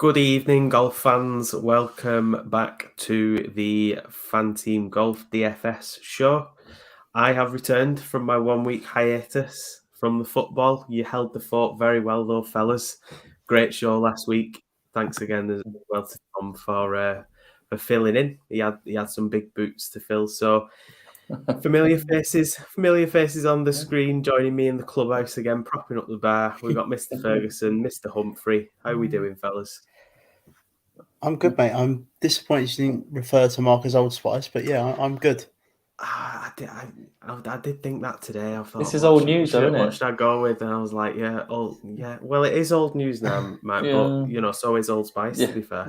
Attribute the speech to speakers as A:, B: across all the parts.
A: Good evening, golf fans. Welcome back to the FanTeam Golf DFS show. I have returned from my 1 week hiatus from the football. You held the fort very well, though, fellas. Great show last week. Thanks again as well to Tom for filling in. He had some big boots to fill. So familiar faces on the screen joining me in the clubhouse again, propping up the bar. We've got Mr. Ferguson, Mr. Humphrey. How are we doing, fellas?
B: I'm good, mate. I'm disappointed you didn't refer to Mark as Old Spice, but yeah, I'm good.
A: I did think that today. I thought
C: this is old news, though, isn't it?
A: What should I go with? And I was like, yeah. Well, it is old news now, Matt.
C: Yeah.
A: But so is Old Spice. To be fair,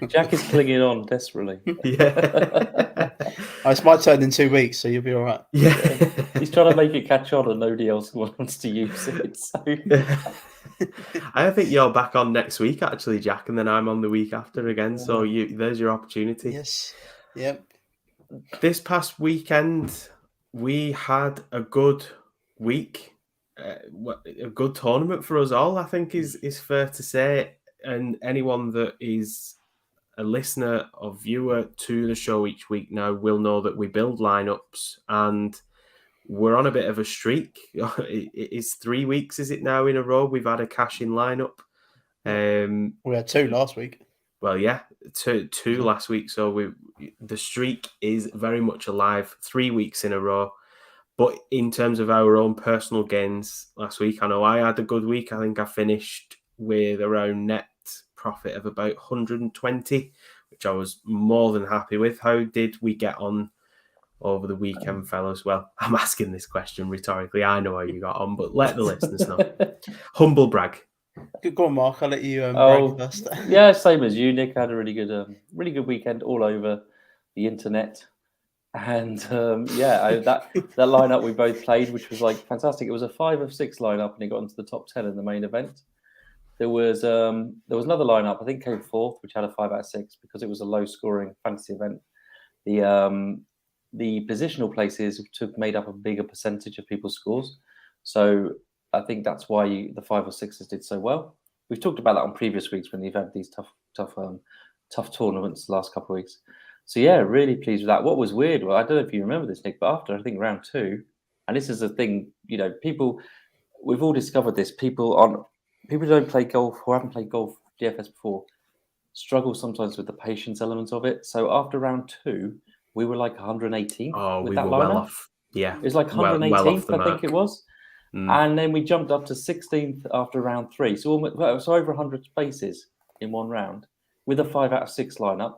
C: Jack is clinging on desperately.
A: Yeah,
B: it's my turn in 2 weeks, so you'll be all right.
A: Yeah,
C: he's trying to make it catch on, and nobody else wants to use it. So.
A: I think you're back on next week, actually, Jack, and then I'm on the week after again. So there's your opportunity.
B: Yes. Yep.
A: This past weekend, we had a good week, a good tournament for us all, I think is fair to say. And anyone that is a listener or viewer to the show each week now will know that we build lineups, and we're on a bit of a streak. It is 3 weeks, is it now, in a row? We've had a cash-in lineup.
B: We had 2 last week.
A: Well, yeah, two last week. So the streak is very much alive. 3 weeks in a row. But in terms of our own personal gains last week, I know I had a good week. I think I finished with around net profit of about 120, which I was more than happy with. How did we get on over the weekend, fellas? Well, I'm asking this question rhetorically. I know how you got on, but let the listeners know. Humble brag.
B: Go on, Mark. I'll let you brag first.
C: Yeah, same as you, Nick. I had a really good weekend all over the internet, and that lineup we both played, which was like fantastic. It was a 5 of 6 lineup, and it got into the top 10 in the main event. There was another lineup, I think came fourth, which had a 5 out of 6 because it was a low scoring fantasy event. The positional places made up a bigger percentage of people's scores, so I think that's why the 5 or 6s did so well. We've talked about that on previous weeks when you've had these tough tournaments the last couple of weeks. So yeah, really pleased with that. What was weird, well, I don't know if you remember this, Nick, but after I think round 2, and this is the thing, we've all discovered this. People who don't play golf or haven't played golf DFS before struggle sometimes with the patience element of it. So after round 2, we were like 118.
A: Oh,
C: with
A: we
C: that
A: were
C: lineup.
A: well off. Yeah,
C: it was like 118th,
A: well
C: I think it was. And then we jumped up to 16th after round 3. So over 100 spaces in one round with a 5 out of 6 lineup.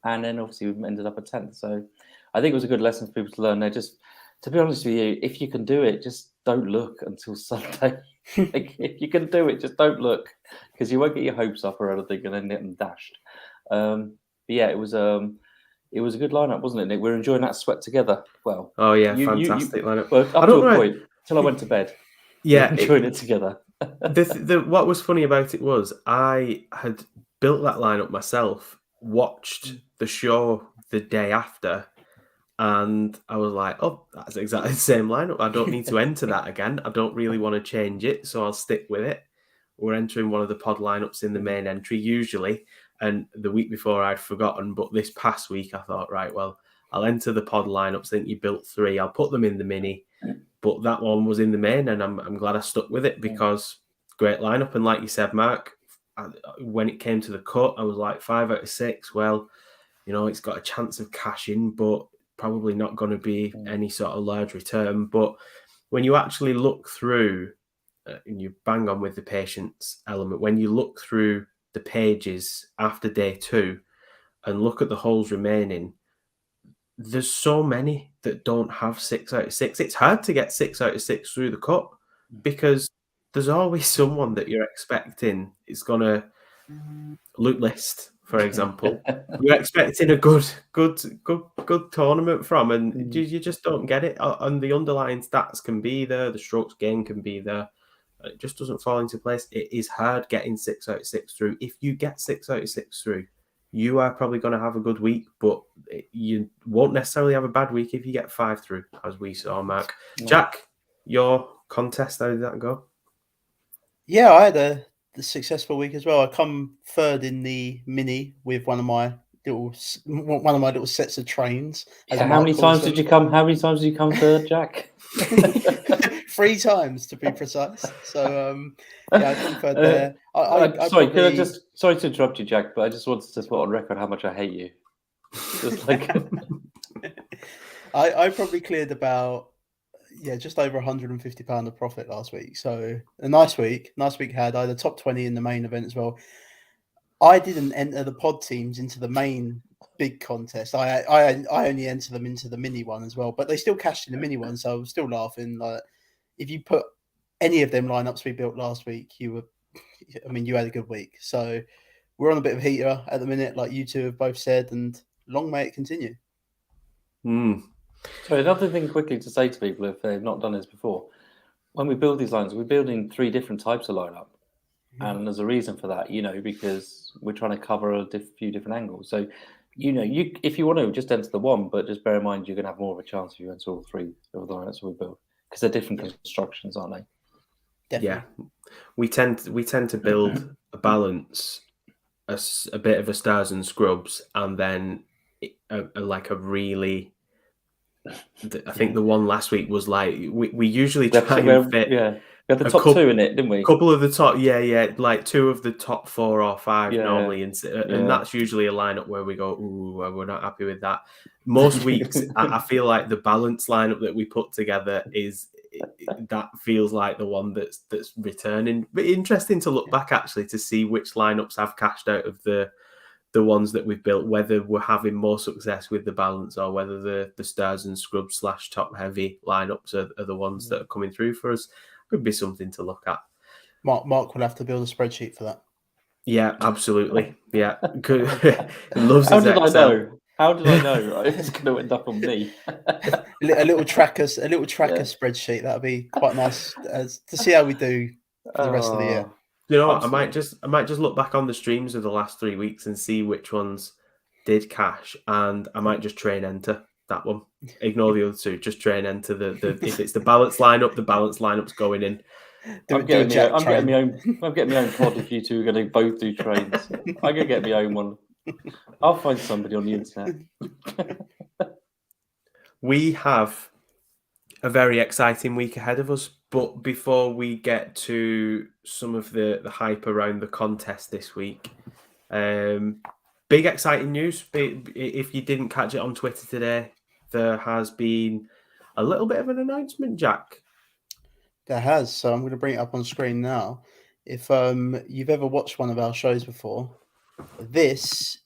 C: And then obviously we ended up at 10th. So I think it was a good lesson for people to learn there. Just to be honest with you, if you can do it, just don't look until Sunday. If you can do it, just don't look, because you won't get your hopes up or anything and then get them dashed. But yeah, it was a good lineup, wasn't it, Nick? We're enjoying that sweat together. Well,
A: oh yeah, fantastic lineup.
C: Well, up to a point till I went to bed.
A: Yeah,
C: enjoying it together.
A: What was funny about it was I had built that lineup myself, watched the show the day after, and I was like, oh, that's exactly the same lineup. I don't need to enter that again. I don't really want to change it, so I'll stick with it. We're entering one of the pod lineups in the main entry usually, and the week before I'd forgotten, but this past week I thought, right, well, I'll enter the pod lineups. I think you built 3. I'll put them in the mini, but that one was in the main, and I'm glad I stuck with it because great lineup. And like you said, Mark, when it came to the cut, I was like 5 out of 6. Well, it's got a chance of cashing, but probably not going to be any sort of large return. But when you actually look through, and you bang on with the patience element, when you look through the pages after day 2 and look at the holes remaining, there's so many that don't have 6 out of 6. It's hard to get 6 out of 6 through the cut because there's always someone that you're expecting is going to loot list, for example. You're expecting a good tournament from, and you just don't get it. And the underlying stats can be there, the strokes gain can be there. It just doesn't fall into place. It is hard getting 6 out of 6 through. If you get 6 out of 6 through, you are probably going to have a good week, but you won't necessarily have a bad week if you get 5 through, as we saw, Mark. Jack, your contest, how did that go?
B: Yeah, I had a the successful week as well. I come third in the mini with one of my little sets of trains.
C: Yeah, how many times did you come? How many times did you come third, Jack?
B: 3 times to be precise. So yeah, I come third there.
C: Sorry to interrupt you, Jack, but I just wanted to put on record how much I hate you. Just like
B: I probably cleared about just over £150 of profit last week. So a nice week had. I had a top 20 in the main event as well. I didn't enter the pod teams into the main big contest. I only enter them into the mini one as well, but they still cashed in the mini one, so I was still laughing. Like, if you put any of them lineups we built last week, you had a good week. So we're on a bit of a heater at the minute, like you two have both said, and long may it continue.
C: So another thing quickly to say to people if they've not done this before, when we build these lines, we're building 3 different types of lineup. And there's a reason for that, because we're trying to cover a few different angles. So, if you want to just enter the one, but just bear in mind you're going to have more of a chance if you enter all 3 of the lineups we build, because they're different constructions, aren't they?
B: Definitely.
A: Yeah, we tend to build a balance, a bit of a stars and scrubs, and then a really. I think the one last week was like we usually try and fit.
C: Yeah, we had the top 2 in it, didn't we?
A: A couple of the top, like 2 of the top 4 or 5 normally, and that's usually a lineup where we go, ooh, we're not happy with that. Most weeks, I feel like the balance lineup that we put together that feels like the one that's returning. But interesting to look back actually to see which lineups have cashed out of the ones that we've built, whether we're having more success with the balance or whether the stars and scrubs / top heavy lineups are the ones that are coming through for us. Could be something to look at.
B: Mark will have to build a spreadsheet for that.
A: Yeah, absolutely. Yeah, loves
C: How
A: his
C: did
A: Excel.
C: I know? How did I know? It's going to end up on me.
B: a little tracker spreadsheet. That'd be quite nice to see how we do for the rest of the year.
A: You know what? I might just look back on the streams of the last 3 weeks and see which ones did cash, and I might just train enter that one. Ignore the other 2. Just train enter the if it's the balance lineup, the balance lineup's going in.
C: I'm getting my own pod if you two are going to both do trains. I'm going to get my own one. I'll find somebody on the internet.
A: We have a very exciting week ahead of us, but before we get to some of the hype around the contest this week, big exciting news. If you didn't catch it on Twitter today, there has been a little bit of an announcement, Jack.
B: There has, so I'm going to bring it up on screen now. If you've ever watched one of our shows before, this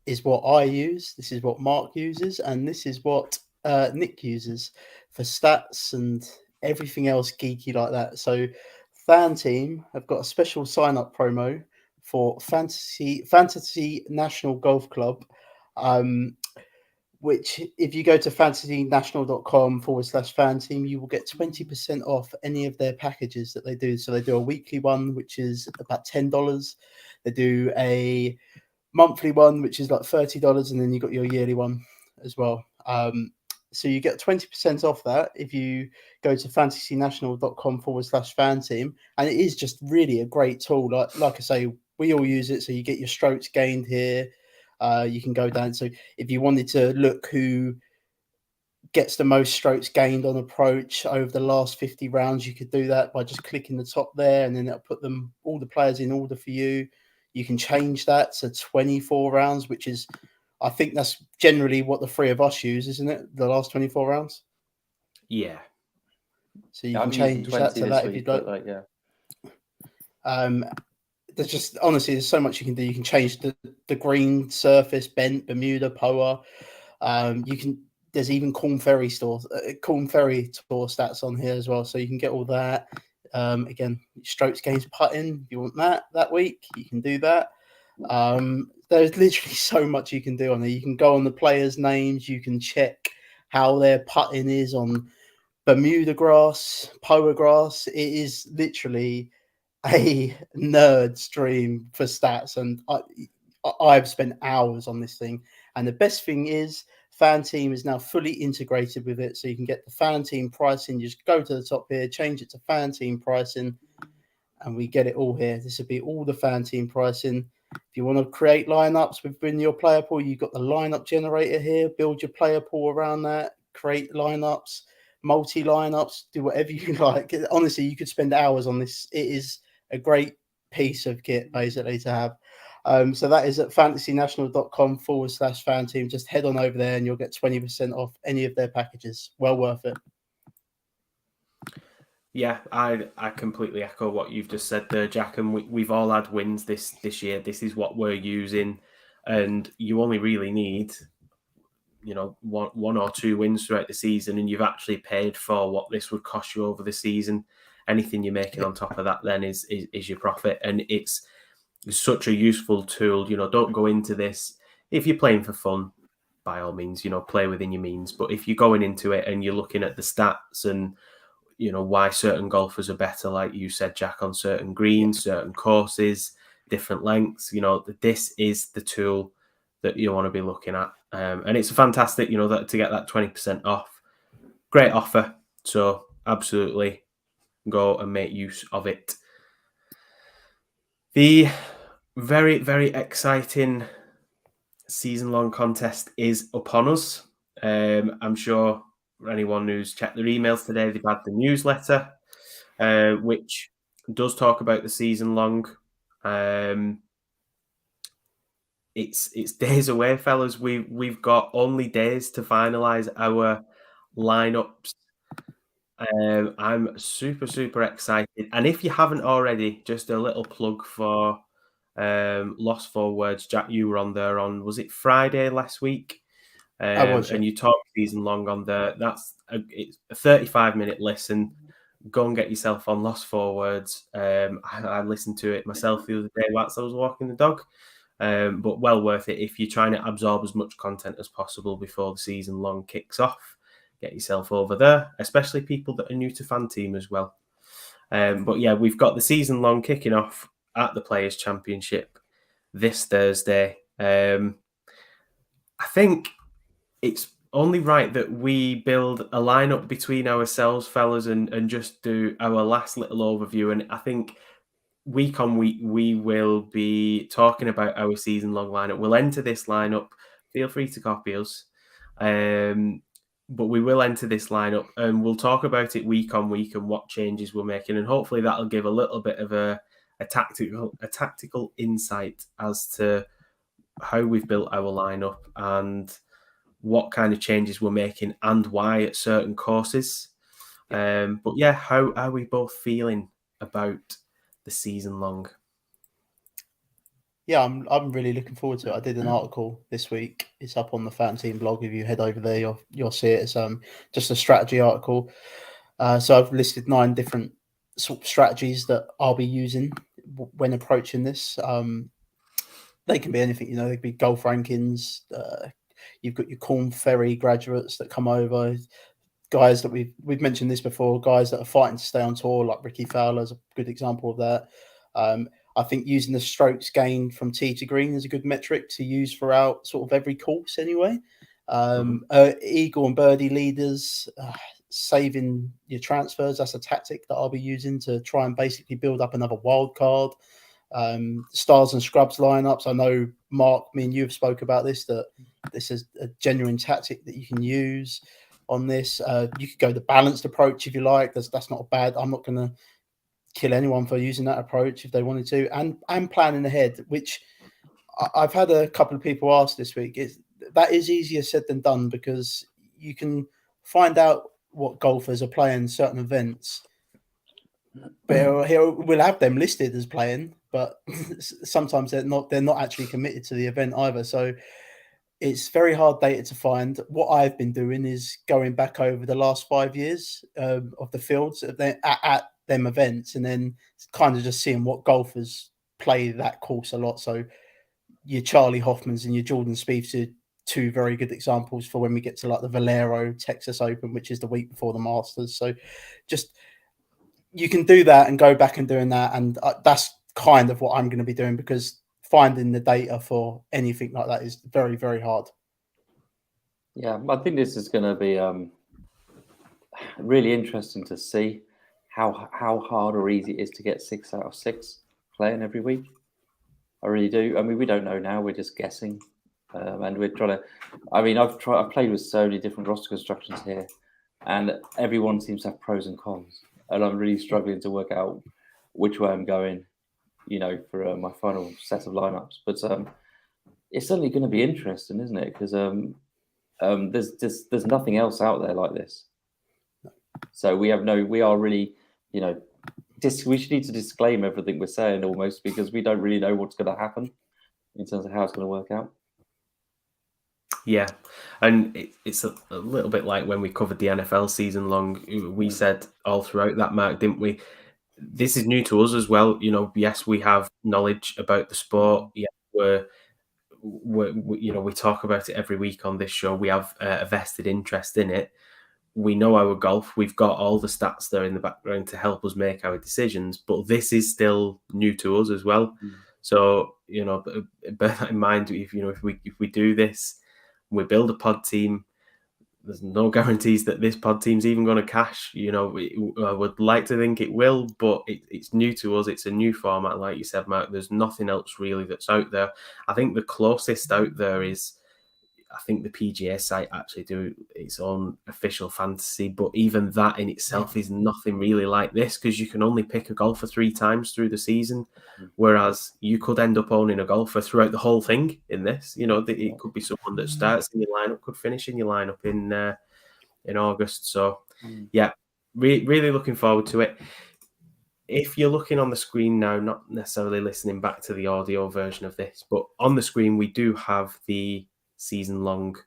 B: is what I use, this is what Mark uses, and this is what Nick uses for stats and everything else geeky like that. So FanTeam have got a special sign-up promo for Fantasy National Golf Club, which if you go to fantasynational.com/FanTeam, you will get 20% off any of their packages that they do. So they do a weekly one, which is about $10. They do a monthly one, which is like $30, and then you got your yearly one as well. So you get 20% off that if you go to fantasynational.com/FanTeam, and it is just really a great tool. Like I say, we all use it, so you get your strokes gained here. You can go down. So if you wanted to look who gets the most strokes gained on approach over the last 50 rounds, you could do that by just clicking the top there, and then it'll put all the players in order for you. You can change that to 24 rounds, which is, I think that's generally what the 3 of us use, isn't it? The last 24 rounds.
A: Yeah.
B: So you can change that to that if you'd like. There's just there's so much you can do. You can change the green surface, bent, Bermuda, POA. There's even Corn Ferry Tour stats on here as well, so you can get all that. Again, strokes gains putting. If you want that week, you can do that. There's literally so much you can do on there. You can go on the players' names. You can check how their putting is on Bermuda grass, POA grass. It is literally a nerd stream for stats, and I've spent hours on this thing. And the best thing is, FanTeam is now fully integrated with it, so you can get the FanTeam pricing. You just go to the top here, change it to FanTeam pricing, and we get it all here. This would be all the FanTeam pricing. If you want to create lineups within your player pool, you've got the lineup generator here. Build your player pool around that. Create lineups, multi-lineups, do whatever you like. Honestly, you could spend hours on this. It is a great piece of kit, basically, to have. So that is at fantasynational.com/FanTeam. Just head on over there and you'll get 20% off any of their packages. Well worth it.
A: Yeah, I completely echo what you've just said there, Jack. And we've all had wins this year. This is what we're using, and you only really need, one or two wins throughout the season, and you've actually paid for what this would cost you over the season. Anything you're making on top of that then is your profit, and it's such a useful tool. Don't go into this if you're playing for fun. By all means, play within your means. But if you're going into it and you're looking at the stats and why certain golfers are better, like you said, Jack, on certain greens, certain courses, different lengths, this is the tool that you want to be looking at. And it's fantastic, that to get that 20% off. Great offer. So absolutely go and make use of it. The very, very exciting season-long contest is upon us. I'm sure anyone who's checked their emails today, they've had the newsletter, which does talk about the season long. It's days away, fellas. We've got only days to finalize our lineups. I'm super, super excited. And if you haven't already, just a little plug for Lost Forwards. Jack, you were on there was it Friday last week?
B: I was,
A: and you talk season long on there. It's a 35-minute listen. Go and get yourself on Lost Forwards. I listened to it myself the other day whilst I was walking the dog. But well worth it if you're trying to absorb as much content as possible before the season long kicks off. Get yourself over there, especially people that are new to FanTeam as well. But yeah, we've got the season long kicking off at the Players' Championship this Thursday. I think it's only right that we build a lineup between ourselves, fellas, and just do our last little overview. And I think week on week, we will be talking about our season-long lineup. We'll enter this lineup. Feel free to copy us. But we will enter this lineup and we'll talk about it week on week and what changes we're making. And hopefully that'll give a little bit of a tactical insight as to how we've built our lineup and what kind of changes we're making and why at certain courses. But yeah, how are we both feeling about the season long?
B: Yeah, I'm really looking forward to it. I did an article this week. It's up on the FanTeam blog. If you head over there, you'll see it. It's just a strategy article. So I've listed 9 different sort of strategies that I'll be using when approaching this. They can be anything, they could be golf rankings. You've got your Corn Ferry graduates that come over, guys that we've mentioned this before, guys that are fighting to stay on tour, like Ricky Fowler is a good example of that. I think using the strokes gained from tee to green is a good metric to use throughout sort of every course anyway. Eagle and birdie leaders, saving your transfers, that's a tactic that I'll be using to try and basically build up another wild card. Stars and scrubs lineups. I know, Mark, me and you have spoke about this, that this is a genuine tactic that you can use on this. You could go the balanced approach if you like. That's not bad. I'm not going to kill anyone for using that approach if they wanted to, and planning ahead, which I've had a couple of people ask this week. That is easier said than done, because you can find out what golfers are playing certain events, but we'll have them listed as playing, but sometimes they're not actually committed to the event either. So it's very hard data to find. What I've been doing is going back over the last 5 years of the fields at them events, and then kind of just seeing what golfers play that course a lot. So your Charlie Hoffmans and your Jordan Spieths are 2 very good examples for when we get to like the Valero Texas Open, which is the week before the Masters. So just, you can do that and go back and doing that. And that's kind of what I'm going to be doing, because finding the data for anything like that is very, very hard.
C: Yeah, I think this is going to be really interesting to see. how hard or easy it is to get 6 out of 6 playing every week. I really do. I mean, we don't know now. We're just guessing, and we're trying to. I mean, I've played with so many different roster constructions here, and everyone seems to have pros and cons. And I'm really struggling to work out which way I'm going, for my final set of lineups. But it's certainly going to be interesting, isn't it? Because there's nothing else out there like this. So we are really, we should need to disclaim everything we're saying almost, because we don't really know what's going to happen in terms of how it's going to work out.
A: Yeah, and it's a little bit like when we covered the NFL season long. We said all throughout that, Mark, didn't we? This is new to us as well. Yes, we have knowledge about the sport. Yeah, we talk about it every week on this show. We have a vested interest in it. We know our golf. We've got all the stats there in the background to help us make our decisions. But this is still new to us as well. So bear that in mind. If we do this, we build a pod team. There's no guarantees that this pod team's even going to cash. I would like to think it will, but it's new to us. It's a new format, like you said, Mark. There's nothing else really that's out there. I think the closest out there is, I think the PGA site actually do its own official fantasy, but even that in itself is nothing really like this, because you can only pick a golfer 3 times through the season, whereas you could end up owning a golfer throughout the whole thing in this. It could be someone that starts in your lineup, could finish in your lineup in August. So, yeah, really looking forward to it. If you're looking on the screen now, not necessarily listening back to the audio version of this, but on the screen we do have the season-long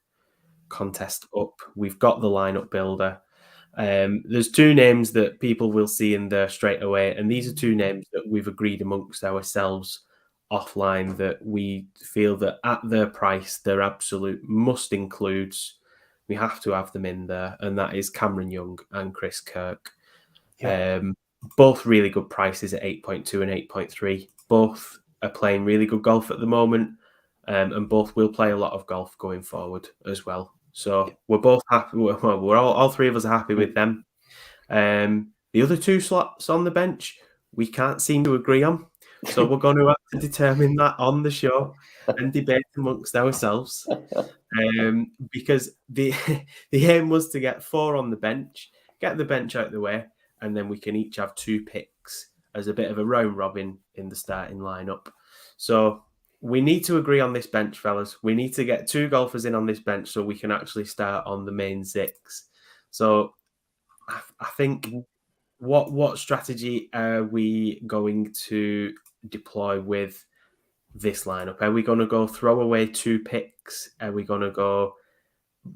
A: contest up. We've got the lineup builder. There's 2 names that people will see in there straight away, and these are 2 names that we've agreed amongst ourselves offline that we feel that at their price, their absolute must-includes. We have to have them in there, and that is Cameron Young and Chris Kirk. Both really good prices at 8.2 and 8.3. Both are playing really good golf at the moment. And both will play a lot of golf going forward as well. So we're both happy. We're all 3 of us are happy with them. The other 2 slots on the bench, we can't seem to agree on. So we're going to have to determine that on the show and debate amongst ourselves. Because the aim was to get 4 on the bench, get the bench out of the way, and then we can each have 2 picks as a bit of a round robin in the starting lineup. So we need to agree on this bench, fellas. We need to get 2 golfers in on this bench so we can actually start on the main 6. So I think what strategy are we going to deploy with this lineup? Are we going to go throw away 2 picks? Are we going to go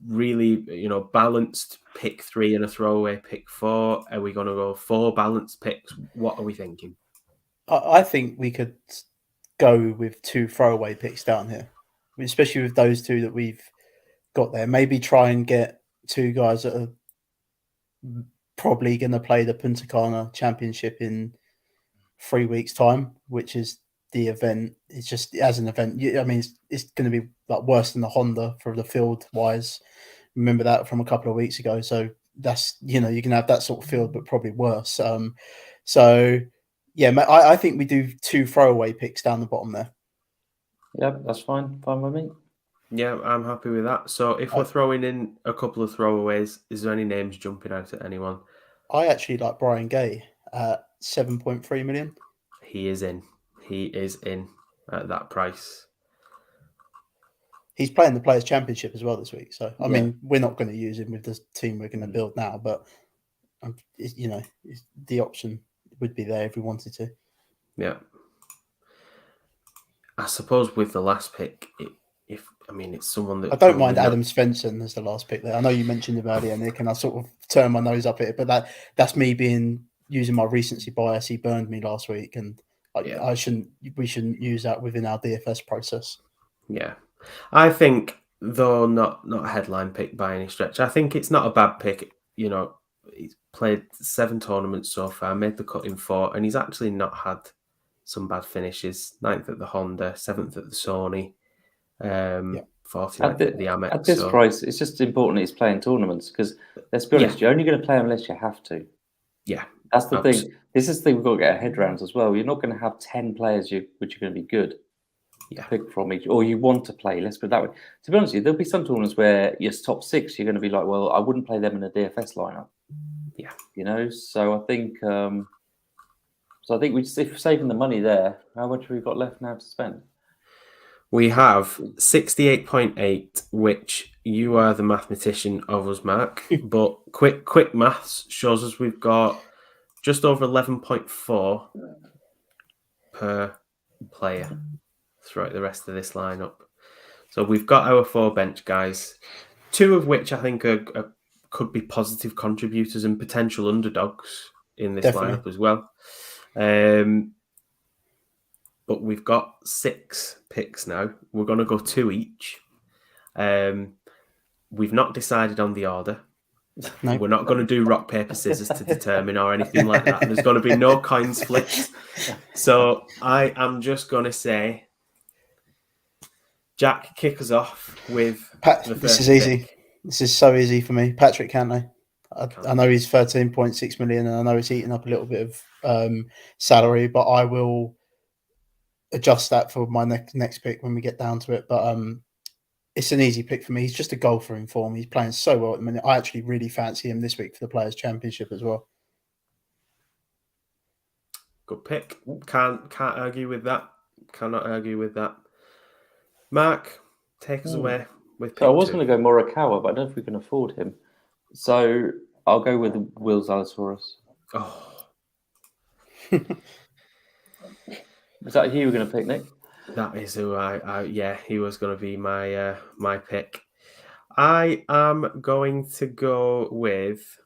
A: really, balanced pick 3 and a throwaway pick 4? Are we going to go 4 balanced picks? What are we thinking?
B: I think we could go with 2 throwaway picks down here, especially with those 2 that we've got there. Maybe try and get 2 guys that are probably going to play the Punta Cana Championship in 3 weeks' time, which is the event. It's just as an event. I mean, it's going to be like worse than the Honda for the field wise. Remember that from a couple of weeks ago. So that's, you can have that sort of field, but probably worse. So yeah, I think we do 2 throwaway picks down the bottom there.
C: Yeah, that's fine. Fine with me.
A: Yeah, I'm happy with that. So if we're throwing in a couple of throwaways, is there any names jumping out at anyone?
B: I actually like Brian Gay at 7.3 million.
A: He is in. He is in at that price.
B: He's playing the Players' Championship as well this week. So, I mean, we're not going to use him with the team we're going to build now, but, the option would be there if we wanted to.
A: Yeah. I suppose with the last pick, it's someone that...
B: I don't mind Adam Svenson as the last pick there. I know you mentioned him earlier, Nick, and I sort of turned my nose up at it, but that's me using my recency bias. He burned me last week, and we shouldn't use that within our DFS process.
A: Yeah. I think, though, not a headline pick by any stretch. I think it's not a bad pick. He's played 7 tournaments so far, made the cut in 4, and he's actually not had some bad finishes. 9th at the Honda, 7th at the Sony, 49th at the Amex.
C: At this price, it's just important he's playing tournaments, because let's be honest, you're only going to play them unless you have to.
A: Yeah,
C: That's the thing. This is the thing we've got to get our head around as well. You're not going to have 10 players which are going to be good to pick from each, or you want to play. Let's put it that way. To be honest with you, there'll be some tournaments where your top 6, you're going to be like, well, I wouldn't play them in a DFS lineup.
A: Yeah.
C: You know, so I think we just, if saving the money there, how much have we got left now to spend?
A: We have 68.8, which you are the mathematician of us, Mark. But quick maths shows us we've got just over 11.4 per player throughout the rest of this lineup. So we've got our 4 bench guys, 2 of which I think could be positive contributors and potential underdogs in this lineup as well. But we've got 6 picks now. We're going to go 2 each. We've not decided on the order. No. We're not going to do rock, paper, scissors to determine or anything like that. There's going to be no coins flipped. So I am just going to say, Jack, kick us off with the first
B: This is easy. Pick. This is so easy for me. Patrick Cantlay. I know he's 13.6 million, and I know he's eating up a little bit of salary, but I will adjust that for my next pick when we get down to it. But it's an easy pick for me. He's just a golfer in form. He's playing so well at the minute. I actually really fancy him this week for the Players' Championship as well.
A: Good pick. Can't argue with that. Cannot argue with that. Mark, take us away with pick
C: I was
A: 2.
C: going to go Morikawa, but I don't know if we can afford him. So I'll go with Will Zalatoris.
A: Oh.
C: Is that who you were going to pick, Nick?
A: That is who he was going to be my pick. I am going to go with...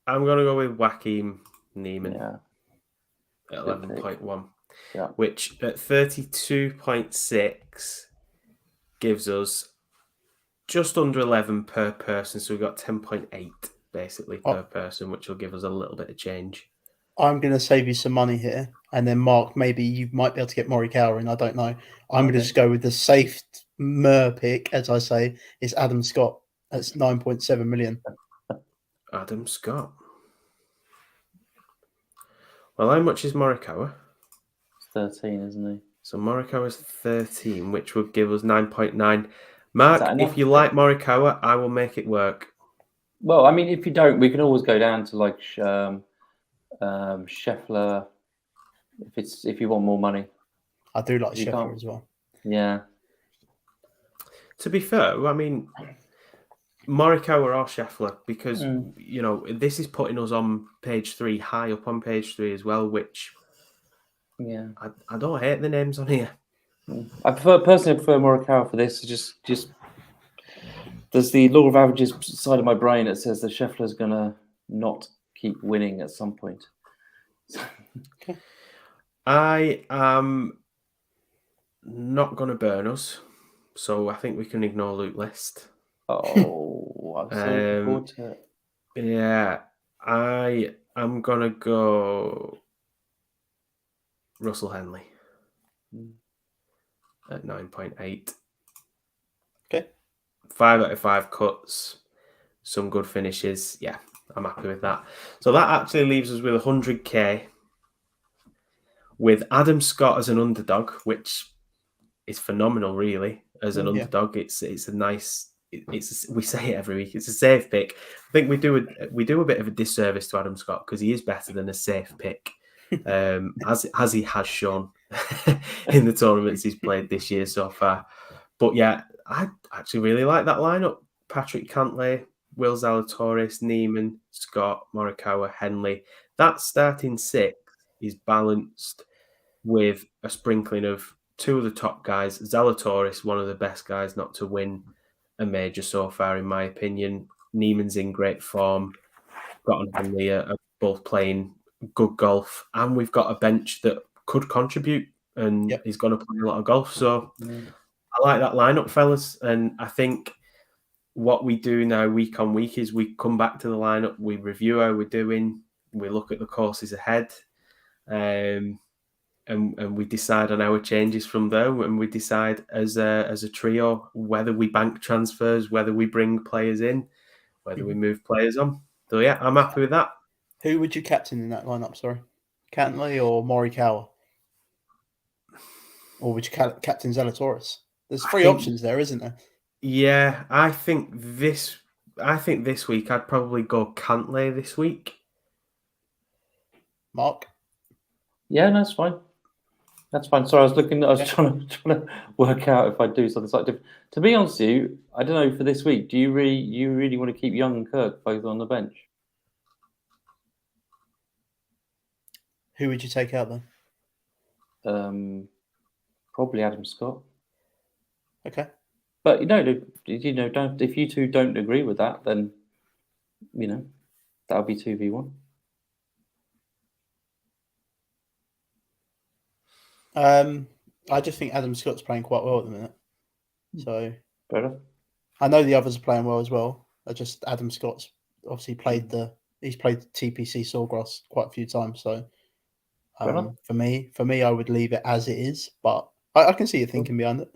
A: I'm going to go with Joaquin Niemann at 11.1, which at 32.6 gives us just under 11 per person. So we've got 10.8 basically per person, which will give us a little bit of change.
B: I'm going to save you some money here. And then, Mark, maybe you might be able to get Morikawa in. I don't know. I'm going to just go with the safe pick, as I say, is Adam Scott. That's 9.7 million.
A: Adam Scott. Well, how much is Morikawa?
C: 13, isn't he?
A: So Morikawa is 13, which would give us 9.9. Mark, if you like Morikawa, I will make it work.
C: Well, I mean, if you don't, we can always go down to like Scheffler. If you want more money,
B: I do like Scheffler as well.
C: Yeah.
A: To be fair, I mean, Morikawa or Scheffler, because you know this is putting us on page 3, high up on page 3 as well. Which, I don't hate the names on here.
C: I personally prefer Morikawa for this. Just there's the law of averages side of my brain that says that Scheffler's gonna not keep winning at some point.
B: Okay.
A: I am not going to burn us, so I think we can ignore Luke List.
C: Oh, I'm so looking forward to it.
A: Yeah, I am going to go Russell Henley at 9.8.
B: Okay.
A: 5 out of 5 cuts, some good finishes. Yeah, I'm happy with that. So that actually leaves us with 100k with Adam Scott as an underdog, which is phenomenal, really. As an underdog, it's a nice. We say it every week. It's a safe pick. I think we do a bit of a disservice to Adam Scott because he is better than a safe pick, as he has shown in the tournaments he's played this year so far. But yeah, I actually really like that lineup: Patrick Cantlay, Will Zalatoris, Niemann, Scott, Morikawa, Henley. That starting 6 is balanced with a sprinkling of 2 of the top guys. Zalatoris, one of the best guys not to win a major so far, in my opinion. Niemann's in great form. Scott and Henley are both playing good golf. And we've got a bench that could contribute and he's going to play a lot of golf. So I like that lineup, fellas. And I think what we do now week on week is we come back to the lineup, we review how we're doing, we look at the courses ahead, and we decide on our changes from there, and we decide as a trio whether we bank transfers, whether we bring players in. whether we move players on. So yeah, I'm happy with that.
B: Who would you captain in that lineup? Sorry, Henley or Morikawa? Or would you captain Zalatoris? There's three options there, isn't there?
A: Yeah, I think this week I'd probably go Cantley this week.
B: Mark?
C: Yeah, no, that's fine. That's fine. Sorry, I was trying to work out if I do something slightly different. To be honest with you, I don't know for this week. Do you really want to keep Young and Kirk both on the bench?
B: Who would you take out
C: then? Probably Adam Scott.
B: Okay.
C: But don't if you two don't agree with that, then that'll be 2v1.
B: I just think Adam Scott's playing quite well at the minute. So
C: better.
B: I know the others are playing well as well. Adam Scott's obviously played he's played TPC Sawgrass quite a few times. So for me, I would leave it as it is. But I can see your thinking behind it.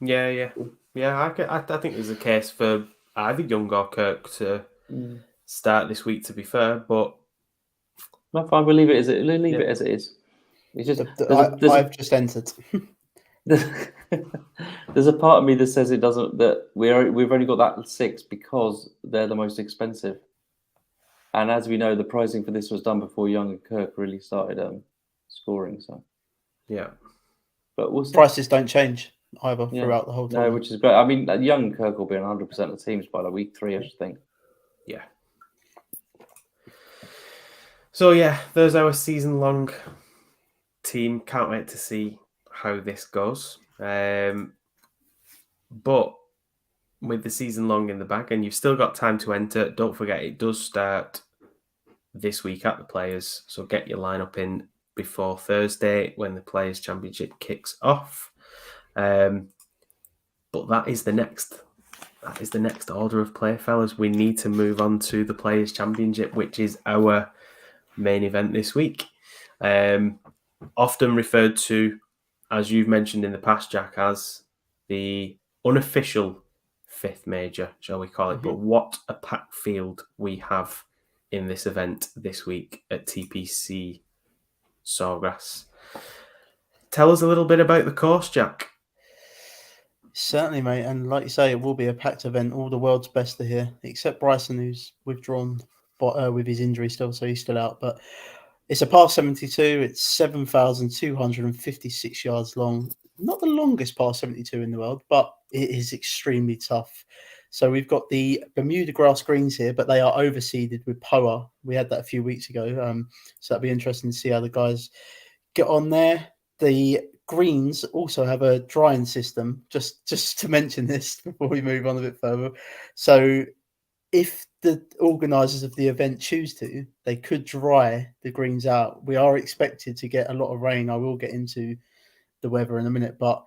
A: Yeah. I think there's a case for either Young or Kirk to start this week. To be fair, but
C: no, fine. We'll leave it as it. Leave it as it is. It's just
B: I've just entered.
C: There's a part of me that says it doesn't. That we've only got that 6 because they're the most expensive, and as we know, the pricing for this was done before Young and Kirk really started scoring. So
A: yeah,
C: but we'll see.
B: Prices don't change either throughout the whole time.
C: No, which is great. I mean, Young and Kirk will be on 100% of teams by week 3, I should think.
A: Yeah. So yeah, there's our season-long team. Can't wait to see how this goes. But with the season long in the bag, and you've still got time to enter, don't forget it does start this week at the Players. So get your lineup in before Thursday when the Players Championship kicks off. But that is the next order of play, fellas. We need to move on to the Players Championship, which is our main event this week. Often referred to, as you've mentioned in the past, Jack, as the unofficial 5th major, shall we call it? But what a packed field we have in this event this week at TPC Sawgrass. Tell us a little bit about the course, Jack.
B: Certainly, mate. And like you say, it will be a packed event. All the world's best are here, except Bryson, who's withdrawn with his injury still, so he's still out. But it's a par 72. It's 7,256 yards long. Not the longest par 72 in the world, but it is extremely tough. So we've got the Bermuda grass greens here, but they are overseeded with POA. We had that a few weeks ago. So that'd be interesting to see how the guys get on there. The greens also have a drying system, just to mention this before we move on a bit further. So if the organisers of the event choose to, they could dry the greens out. We are expected to get a lot of rain. I will get into the weather in a minute, but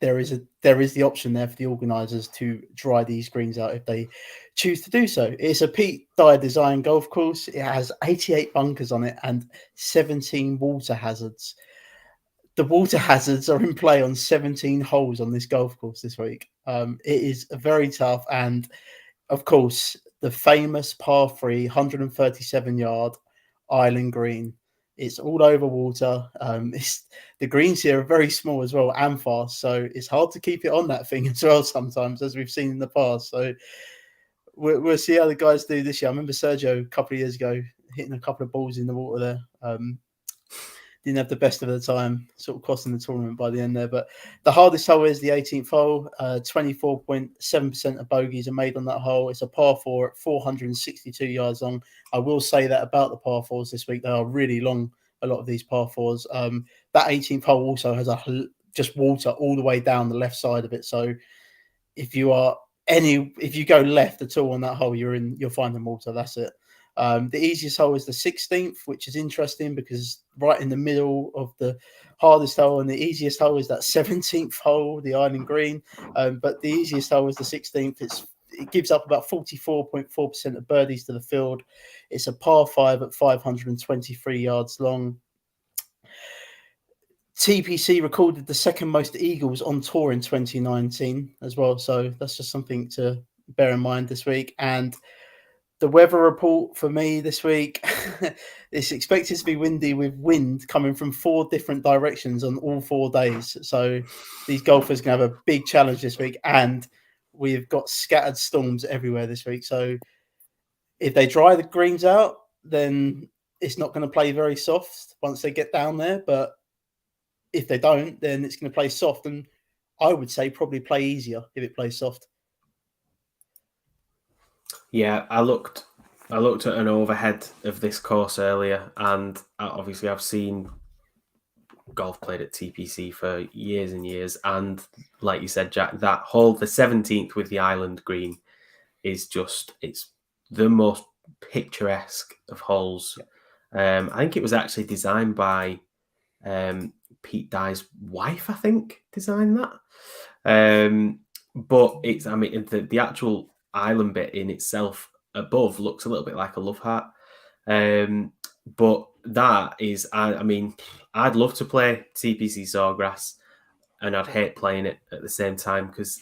B: there is the option there for the organisers to dry these greens out if they choose to do so. It's a Pete Dye design golf course. It has 88 bunkers on it and 17 water hazards. The water hazards are in play on 17 holes on this golf course this week. It is very tough, and of course, the famous par 3, 137-yard island green. It's all over water. The greens here are very small as well and fast, so it's hard to keep it on that thing as well sometimes, as we've seen in the past. So we'll see how the guys do this year. I remember Sergio a couple of years ago hitting a couple of balls in the water there. Didn't have the best of the time, sort of costing the tournament by the end there. But the hardest hole is the 18th hole. 24.7% of bogeys are made on that hole. It's a par 4 at 462 yards long. I will say that about the par 4s this week. They are really long, a lot of these par 4s. That 18th hole also has just water all the way down the left side of it. So if you go left at all on that hole, you're finding water. That's it. The easiest hole is the 16th, which is interesting because right in the middle of the hardest hole, and the easiest hole is that 17th hole, the island green. But the easiest hole is the 16th. It gives up about 44.4% of birdies to the field. It's a par 5 at 523 yards long. TPC recorded the second most eagles on tour in 2019 as well. So that's just something to bear in mind this week. And the weather report for me this week, it's expected to be windy with wind coming from 4 different directions on all 4 days. So these golfers can have a big challenge this week, and we've got scattered storms everywhere this week. So if they dry the greens out, then it's not going to play very soft once they get down there. But if they don't, then it's going to play soft, and I would say probably play easier if it plays soft.
A: Yeah, I looked at an overhead of this course earlier, and obviously I've seen golf played at TPC for years and years, and like you said, Jack, that hole, the 17th with the island green, is just, it's the most picturesque of holes. I think it was actually designed by Pete Dye's wife, I think, designed that. But it's, I mean, the actual island bit in itself above looks a little bit like a love heart. But that is, I mean, I'd love to play TPC Sawgrass, and I'd hate playing it at the same time because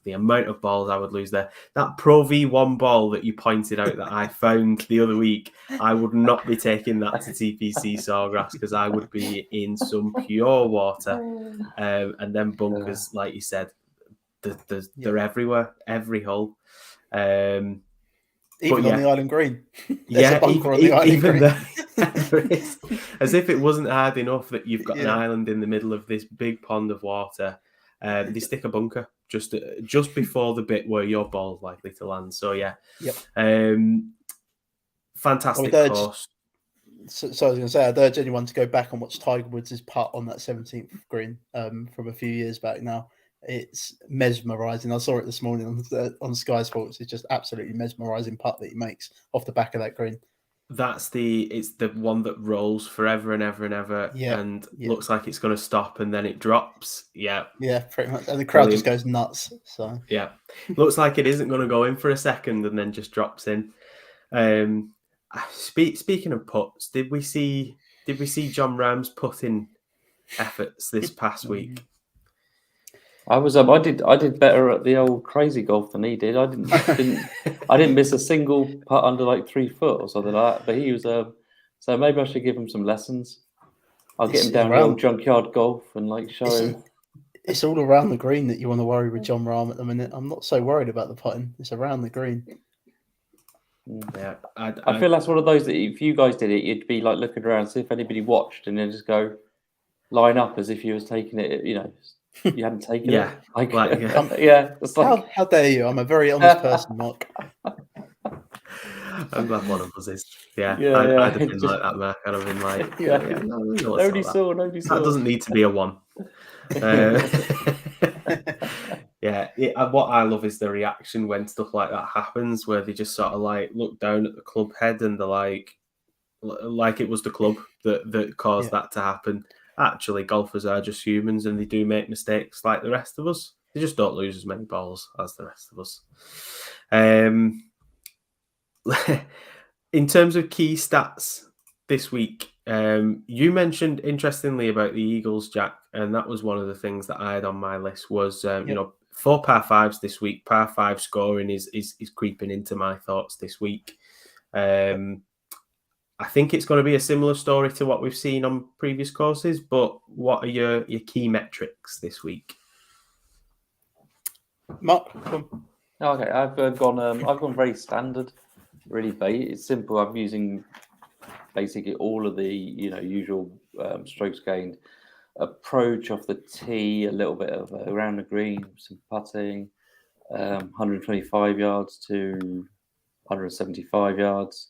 A: the amount of balls I would lose there. That Pro V1 ball that you pointed out that I found the other week, I would not be taking that to TPC Sawgrass because I would be in some pure water. And then bunkers, like you said, they're everywhere, every hole.
B: Even on the island green.
A: Yeah, a bunker on the island green. There is. As if it wasn't hard enough that you've got an island in the middle of this big pond of water. They stick a bunker just before the bit where your ball's likely to land. So yeah, fantastic course.
B: So I was going to say, I'd urge anyone to go back and watch Tiger Woods' putt on that 17th green from a few years back now. It's mesmerising. I saw it this morning on Sky Sports. It's just absolutely mesmerising putt that he makes off the back of that green.
A: It's the one that rolls forever and ever and ever, and looks like it's going to stop, and then it drops. Yeah,
B: pretty much. And the crowd just goes nuts. So
A: looks like it isn't going to go in for a second, and then just drops in. Speaking of putts, did we see John Rahm's putting efforts this past week?
C: I was I did better at the old crazy golf than he did. I didn't miss a single putt under like 3 foot or something like that. But he was so maybe I should give him some lessons. I'll get him down to old junkyard golf and like show him.
B: It's all around the green that you want to worry with John Rahm at the minute. I'm not so worried about the putting. It's around the green.
A: Yeah,
C: I feel that's one of those that if you guys did it, you'd be like looking around, see if anybody watched, and then just go line up as if you was taking it. You know. You hadn't taken it. It's like
B: how dare you? I'm a very honest person, Mark.
A: I'm glad one of us is. I'd have been like that, Mark. I'd have been like,
C: nobody saw.
A: That doesn't need to be a 1. What I love is the reaction when stuff like that happens, where they just sort of like look down at the club head and they're like it was the club that caused that to happen. Actually, golfers are just humans, and they do make mistakes like the rest of us. They just don't lose as many balls as the rest of us. In terms of key stats this week, you mentioned interestingly about the Eagles, Jack, and that was one of the things that I had on my list was, 4 par 5s this week. Par 5 scoring is creeping into my thoughts this week. I think it's going to be a similar story to what we've seen on previous courses, but what are your key metrics this week?
B: Mark?
C: Okay, I've gone very standard, really. It's simple. I'm using basically all of the usual strokes gained, approach off the tee, a little bit of around the green, some putting, 125 yards to 175 yards.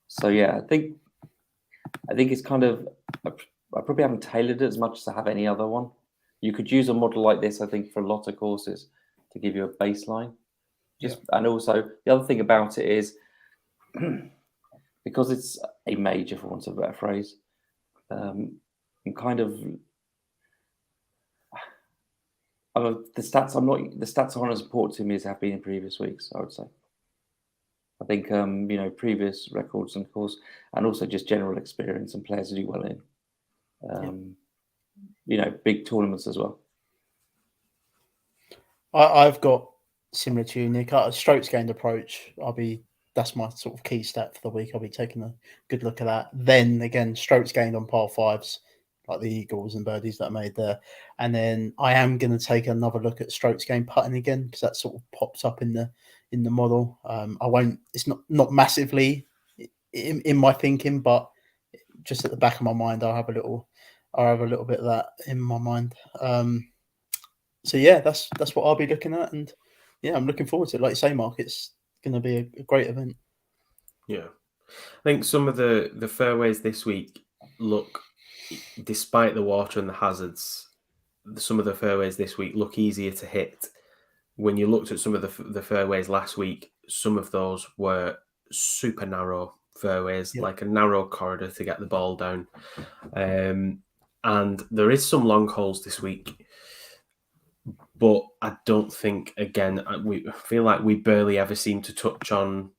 C: So I think it's kind of, I probably haven't tailored it as much as I have any other one. You could use a model like this, I think, for a lot of courses to give you a baseline. And also the other thing about it is because it's a major, for want of a better phrase, the stats aren't as important to me as have been in previous weeks, I would say. I think previous records, and of course, and also just general experience and players who do well in big tournaments as well.
B: I've got similar to you, Nick. Strokes gained approach. That's my sort of key stat for the week. I'll be taking a good look at that. Then again, strokes gained on par fives, like the eagles and birdies that I made there. And then I am going to take another look at strokes gained putting again, because that sort of pops up in the model. I won't. It's not massively in my thinking, but just at the back of my mind, I'll have a little bit of that in my mind. So yeah, that's what I'll be looking at, and yeah, I'm looking forward to it. Like you say, Mark, it's going to be a great event.
A: Yeah, I think some of the fairways this week look, despite the water and the hazards, some of the fairways this week look easier to hit. When you looked at some of the fairways last week, some of those were super narrow fairways, like a narrow corridor to get the ball down. And there is some long holes this week, but I don't think, again, we feel like we barely ever seem to touch on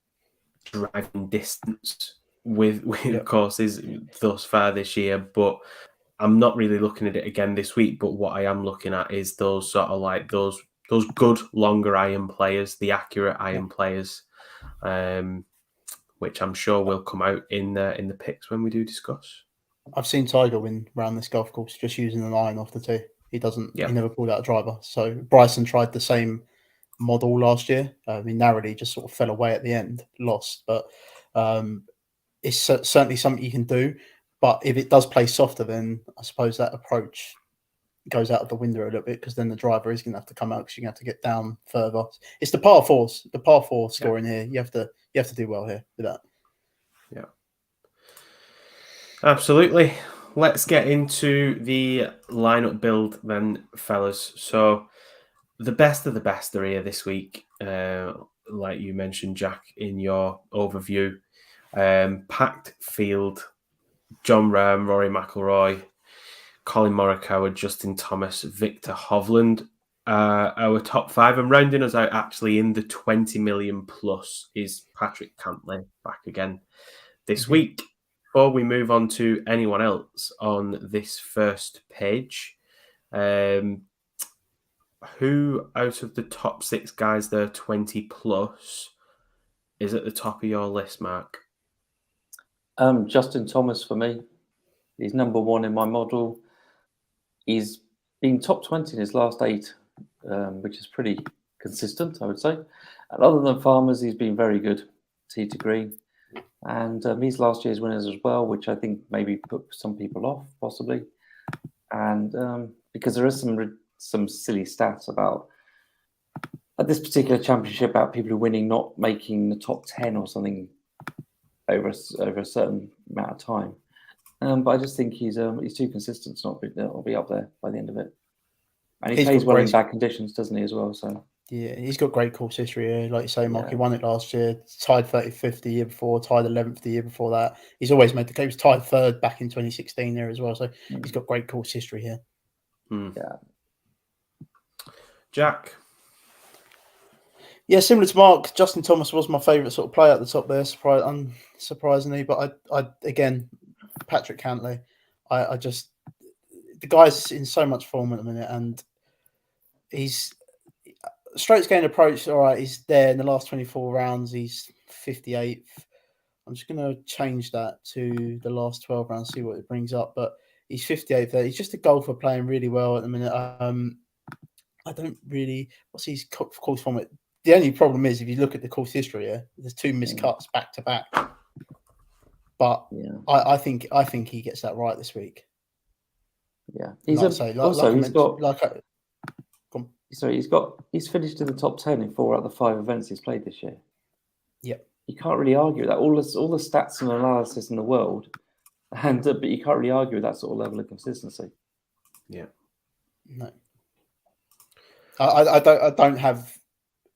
A: driving distance with courses thus far this year. But I'm not really looking at it again this week. But what I am looking at is those sort of like those good longer iron players, the accurate iron players, which I'm sure will come out in the picks when we do discuss.
B: I've seen Tiger win around this golf course just using an iron off the tee. He never pulled out a driver. So Bryson tried the same model last year. He narrowly just sort of fell away at the end, lost. But it's certainly something you can do. But if it does play softer, then I suppose that approach goes out of the window a little bit, because then the driver is going to have to come out, because you're going to have to get down further. It's the par fours, the par four scoring here. You have to do well here with that.
A: Yeah. Absolutely. Let's get into the lineup build then, fellas. So the best of the best are here this week. Like you mentioned, Jack, in your overview. Packed field. John Rahm, Rory Mcilroy, Colin Morikawa, Justin Thomas, Victor Hovland. Our top five, and rounding us out actually in the 20 million plus, is Patrick Cantlay back again this week. Before we move on to anyone else on this first page, who out of the top six guys there, 20 plus, is at the top of your list, Mark?
C: Justin Thomas for me. He's number one in my model. He's been top 20 in his last 8, which is pretty consistent, I would say. And other than Farmers, he's been very good, tee to green. And he's last year's winners as well, which I think maybe put some people off, possibly. And because there is some silly stats about at this particular championship about people winning not making the top 10 or something over a certain amount of time. But I just think he's too consistent to not be up there by the end of it. And he plays well in bad conditions, doesn't he, as well? So
B: yeah, he's got great course history here. Like you say, Mark, he won it last year, tied 35th the year before, tied 11th the year before that. He's always made the cut. He was tied 3rd back in 2016 there as well. So he's got great course history here.
C: Yeah.
A: Jack?
B: Yeah, similar to Mark, Justin Thomas was my favourite sort of player at the top there, unsurprisingly. But I again, Patrick Cantlay, I just, the guy's in so much form at the minute, and he's strokes gained approach. All right, he's there in the last 24 rounds. He's 58th. I'm just going to change that to the last 12 rounds, see what it brings up. But he's 58th there. He's just a golfer playing really well at the minute. I don't really. What's his course form? The only problem is if you look at the course history here, there's 2 missed cuts back to back. But I think he gets that right this week.
C: Yeah,
B: he's
C: he's finished in the top 10 in 4 out of the 5 events he's played this year.
B: Yep.
C: You can't really argue with that. All the stats and analysis in the world, but you can't really argue with that sort of level of consistency.
A: Yeah.
B: No. I don't have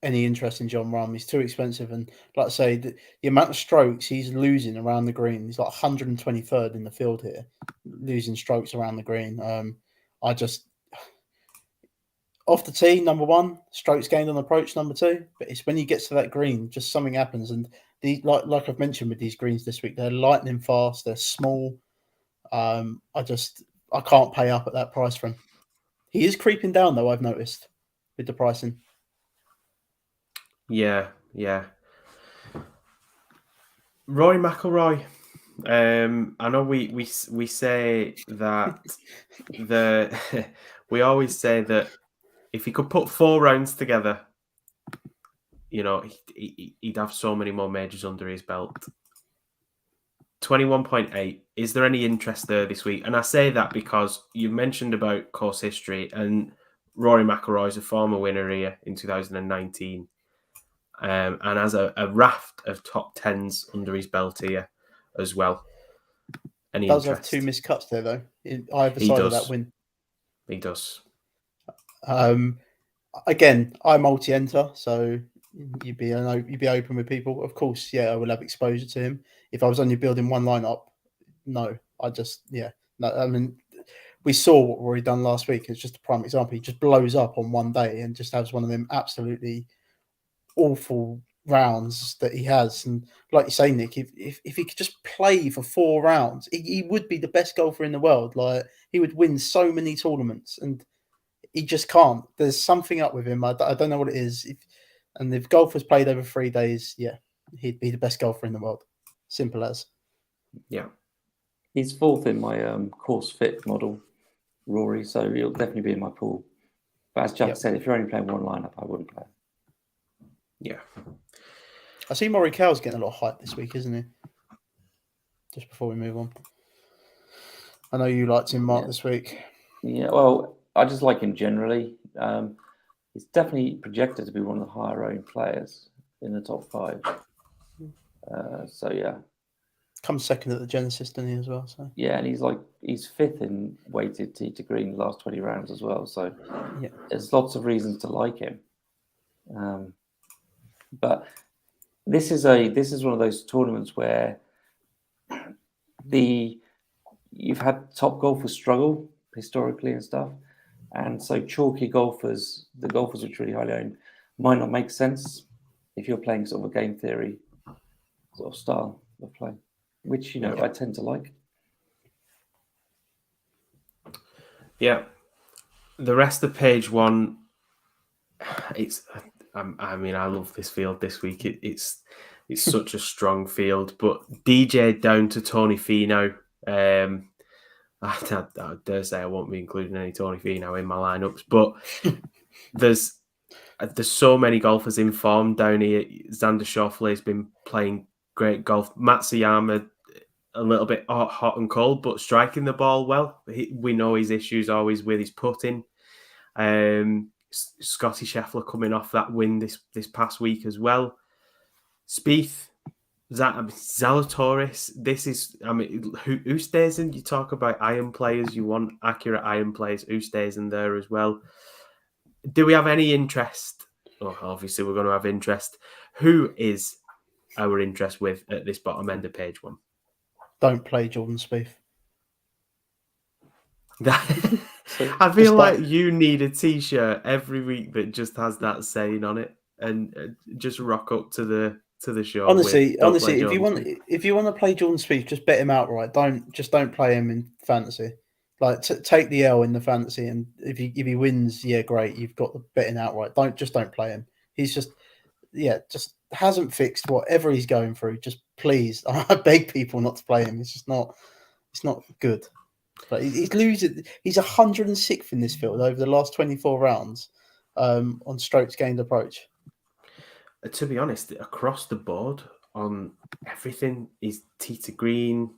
B: any interest in John Rahm. He's too expensive, and like I say, the amount of strokes he's losing around the green, he's like 123rd in the field here, losing strokes around the green. I just, off the tee, number 1, strokes gained on approach, number 2. But it's when he gets to that green, just something happens. And like I've mentioned with these greens this week, they're lightning fast, they're small. I can't pay up at that price for him. He is creeping down though, I've noticed, with the pricing.
A: Yeah. Rory Mcilroy. I know we say that we always say that if he could put 4 rounds together, he'd have so many more majors under his belt. 21.8. Is there any interest there this week? And I say that because you mentioned about course history, and Rory Mcilroy is a former winner here in 2019, and has a raft of top 10s under his belt here as well. Any
B: Does
A: interest?
B: have 2 missed cuts there though, either
A: He
B: side
A: does.
B: of that win.
A: He does.
B: Again, I multi-enter, so you'd be open with people. Of course, I will have exposure to him. If I was only building one lineup, no, no. I mean, we saw what Rory done last week. It's just a prime example. He just blows up on one day and just has one of them absolutely awful rounds that he has. And like you say, Nick, if he could just play for 4 rounds, he would be the best golfer in the world. Like, he would win so many tournaments, and he just can't. There's something up with him. I don't know what it is. If golfers played over 3 days, he'd be the best golfer in the world. Simple as.
A: Yeah.
C: He's 4th in my course fit model, Rory, so he'll definitely be in my pool. But as Jack said, if you're only playing one lineup, I wouldn't play.
A: Yeah.
B: I see Maury Cow's getting a lot of hype this week, isn't he? Just before we move on. I know you liked him, Mark, this week. Yeah,
C: well, I just like him generally. He's definitely projected to be one of the higher owned players in the top 5.
B: Comes second at the Genesis, doesn't he, as well? So
C: and he's 5th in weighted tee to green the last 20 rounds as well. So there's lots of reasons to like him. But this is one of those tournaments where you've had top golfers struggle historically and stuff, and so chalky golfers, the golfers which are really highly owned, might not make sense if you're playing sort of a game theory sort of style of play, which I tend to like.
A: Yeah, the rest of page 1, it's. I mean, I love this field this week. It's such a strong field, but DJ down to Tony Finau. I dare say I won't be including any Tony Finau in my lineups, but there's so many golfers in form down here. Xander Schauffele has been playing great golf. Matsuyama, a little bit hot and cold, but striking the ball well. We know his issues always with his putting. Scotty Scheffler coming off that win this past week as well. Spieth, Zalatoris. This is, who stays in? You talk about iron players. You want accurate iron players. Who stays in there as well? Do we have any interest? Oh, obviously, we're going to have interest. Who is our interest with at this bottom end of page 1?
B: Don't play Jordan Spieth.
A: I feel like you need a T-shirt every week that just has that saying on it, and just rock up to the show.
B: Honestly, if you want to play Jordan Spieth, just bet him outright. Don't play him in fantasy. Like, take the L in the fantasy, and if he wins, great. You've got the betting outright. Don't play him. He's just hasn't fixed whatever he's going through. Just please, I beg people not to play him. It's not good. But he's losing. He's 106th in this field over the last 24 rounds on strokes gained approach.
A: To be honest, across the board on everything, his tee to green,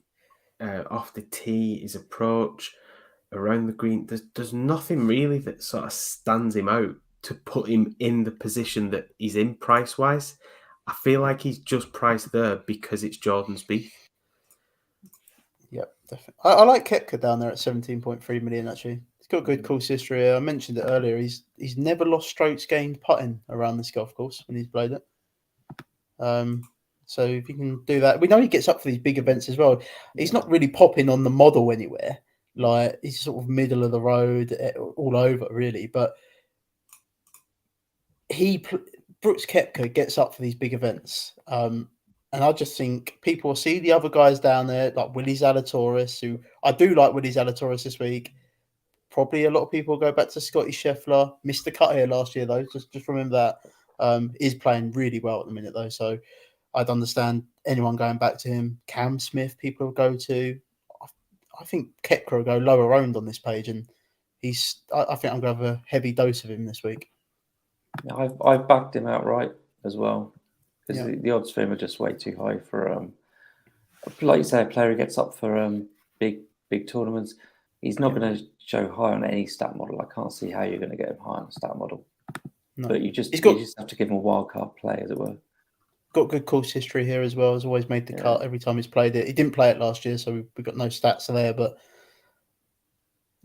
A: off the tee, his approach, around the green, there's nothing really that sort of stands him out to put him in the position that he's in price-wise. I feel like he's just priced there because it's Jordan Spieth.
B: Yep, definitely. I like Koepka down there at 17.3 million, actually. He's got good course history. I mentioned it earlier. He's never lost strokes gained putting around this golf course when he's played it. So if you can do that, we know he gets up for these big events as well. He's not really popping on the model anywhere. Like, he's sort of middle of the road all over, really. But Brooks Koepka gets up for these big events. And I just think people will see the other guys down there, like Willie Zalatoris, who I do like Willie Zalatoris this week. Probably a lot of people will go back to Scotty Scheffler. Missed the cut here last year, though. Just remember that. Is playing really well at the minute, though. So I'd understand anyone going back to him. Cam Smith, people will go to. I think Kepka will go lower owned on this page, and I think I'm going to have a heavy dose of him this week.
C: Yeah, I've backed him outright as well because
B: Yeah.
C: the odds for him are just way too high for like you say, a player who gets up for big tournaments. He's not going to show high on any stat model. I can't see how you're going to get him high on a stat model.
B: No.
C: But you just have to give him a wild card play, as it were.
B: Got good course history here as well. Has always made the cut every time he's played it. He didn't play it last year, so we've got no stats there. But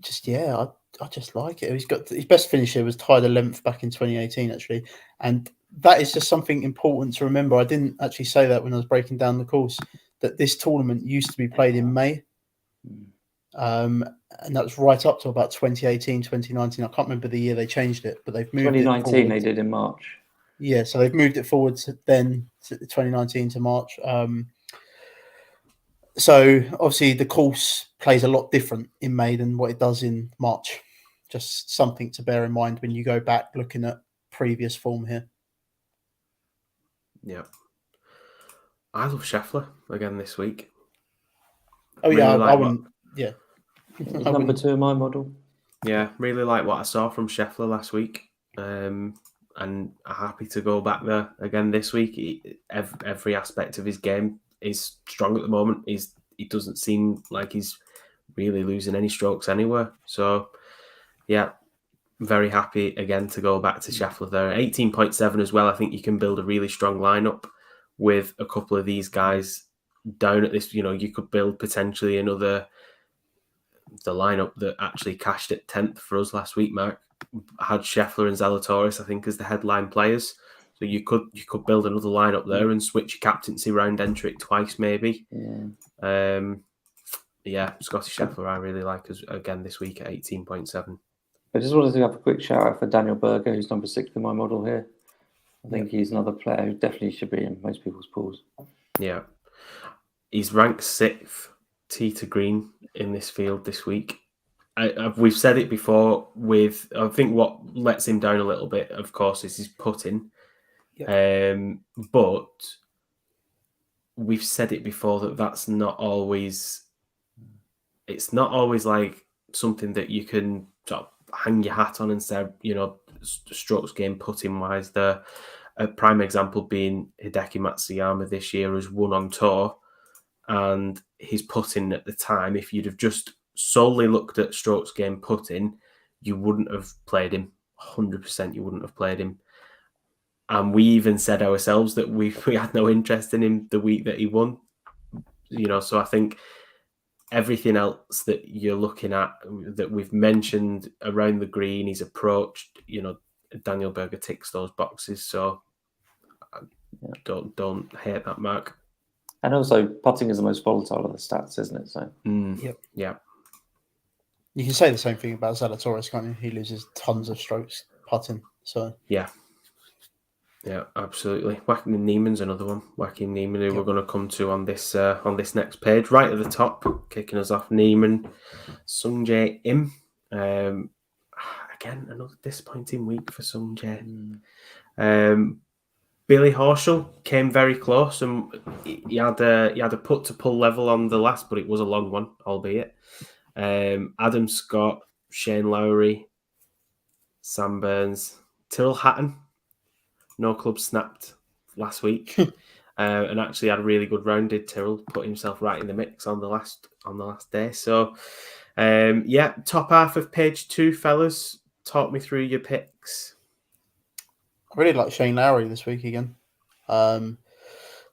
B: just I just like it. He's got his best finish here was tied 11th back in 2018, actually, and that is just something important to remember. I didn't actually say that when I was breaking down the course, that this tournament used to be played in May. And that was right up to about 2018, 2019. I can't remember the year they changed it, but they've moved
C: 2019
B: it
C: they did in March.
B: Yeah, so they've moved it forward to 2019 to March. So obviously the course plays a lot different in May than what it does in March. Just something to bear in mind when you go back looking at previous form here.
A: Yeah. I love Scheffler again this week.
B: Oh,
A: really
B: yeah,
A: like
B: I wouldn't. Yeah.
C: He's number 2 in my model.
A: Yeah, really like what I saw from Scheffler last week. And happy to go back there again this week. Every aspect of his game is strong at the moment. He doesn't seem like he's really losing any strokes anywhere. So, yeah, very happy again to go back to Scheffler there. 18.7 as well. I think you can build a really strong lineup with a couple of these guys down at this. You could build potentially the lineup that actually cashed at 10th for us last week, Mark, had Scheffler and Zalatoris, I think, as the headline players. So you could build another lineup there and switch your captaincy round, enter it twice maybe. Scotty Scheffler I really like again this week at 18.7.
C: I just wanted to have a quick shout out for Daniel Berger, who's number 6 in my model here. I think he's another player who definitely should be in most people's pools.
A: Yeah. He's ranked 6th tee to green in this field this week. We've said it before I think what lets him down a little bit, of course, is his putting. Yep. But we've said it before that's not always... It's not always like something that you can sort of hang your hat on and say, strokes game putting wise. A prime example being Hideki Matsuyama this year has won on tour, and his putting at the time, if you'd have just solely looked at strokes game putting, you wouldn't have played him. 100% you wouldn't have played him. And we even said ourselves that we had no interest in him the week that he won. So I think everything else that you're looking at that we've mentioned around the green, he's approached, Daniel Berger ticks those boxes. So don't hate that, Mark.
C: And also, putting is the most volatile of the stats, isn't it? So,
B: Yeah. You can say the same thing about Zalatoris, can't you? He loses tons of strokes putting. So
A: yeah, absolutely. Joaquim Niemann's another one. Joaquim Niemann, who we're going to come to on this next page, right at the top, kicking us off. Niemann, Sungjae Im. Again, another disappointing week for Sungjae. Billy Horschel came very close, and he had a putt to pull level on the last, but it was a long one, albeit. Adam Scott, Shane Lowry, Sam Burns, Tyrrell Hatton. No club snapped last week, and actually had a really good round. Did Tyrrell put himself right in the mix on the last day? So, top half of page 2, fellas. Talk me through your picks.
B: I really like Shane Lowry this week again.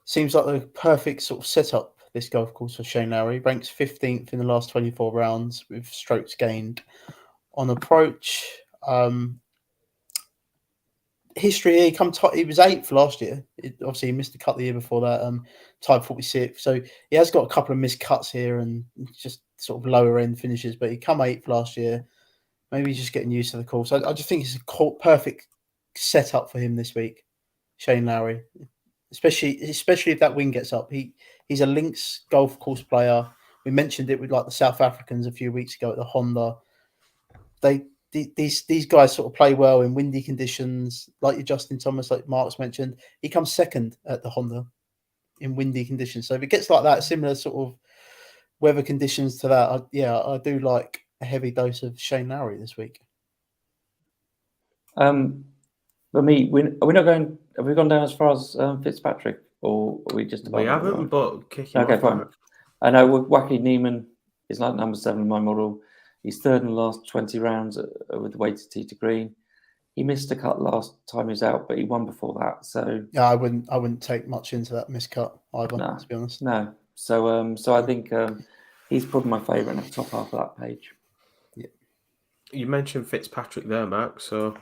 B: Seems like the perfect sort of setup, this golf course for Shane Lowry. Ranks 15th in the last 24 rounds with strokes gained on approach. History here, he was 8th last year. Obviously, he missed a cut the year before that, tied 46th. So he has got a couple of missed cuts here and just sort of lower end finishes, but he come 8th last year. Maybe he's just getting used to the course. I just think it's a perfect setup for him this week, Shane Lowry. Especially if that wing gets up. He's a links golf course player. We mentioned it with like the South Africans a few weeks ago at the Honda. They these guys sort of play well in windy conditions, like your Justin Thomas, like Mark's mentioned. He comes second at the Honda in windy conditions. So if it gets like that, similar sort of weather conditions to that, I do like a heavy dose of Shane Lowry this week.
C: For me, we're not going. Have we gone down as far as Fitzpatrick, or are we just about?
A: We haven't, but kicking
C: okay,
A: off.
C: Fine. I know Wacky Neiman is like number 7 in my model. He's third in the last 20 rounds with the weighted tee to green. He missed a cut last time he was out, but he won before that. So
B: yeah, I wouldn't take much into that miscut either.
C: No,
B: to be honest.
C: No. So I think he's probably my favourite in the top half of that page.
B: Yeah.
A: You mentioned Fitzpatrick there, Mark. So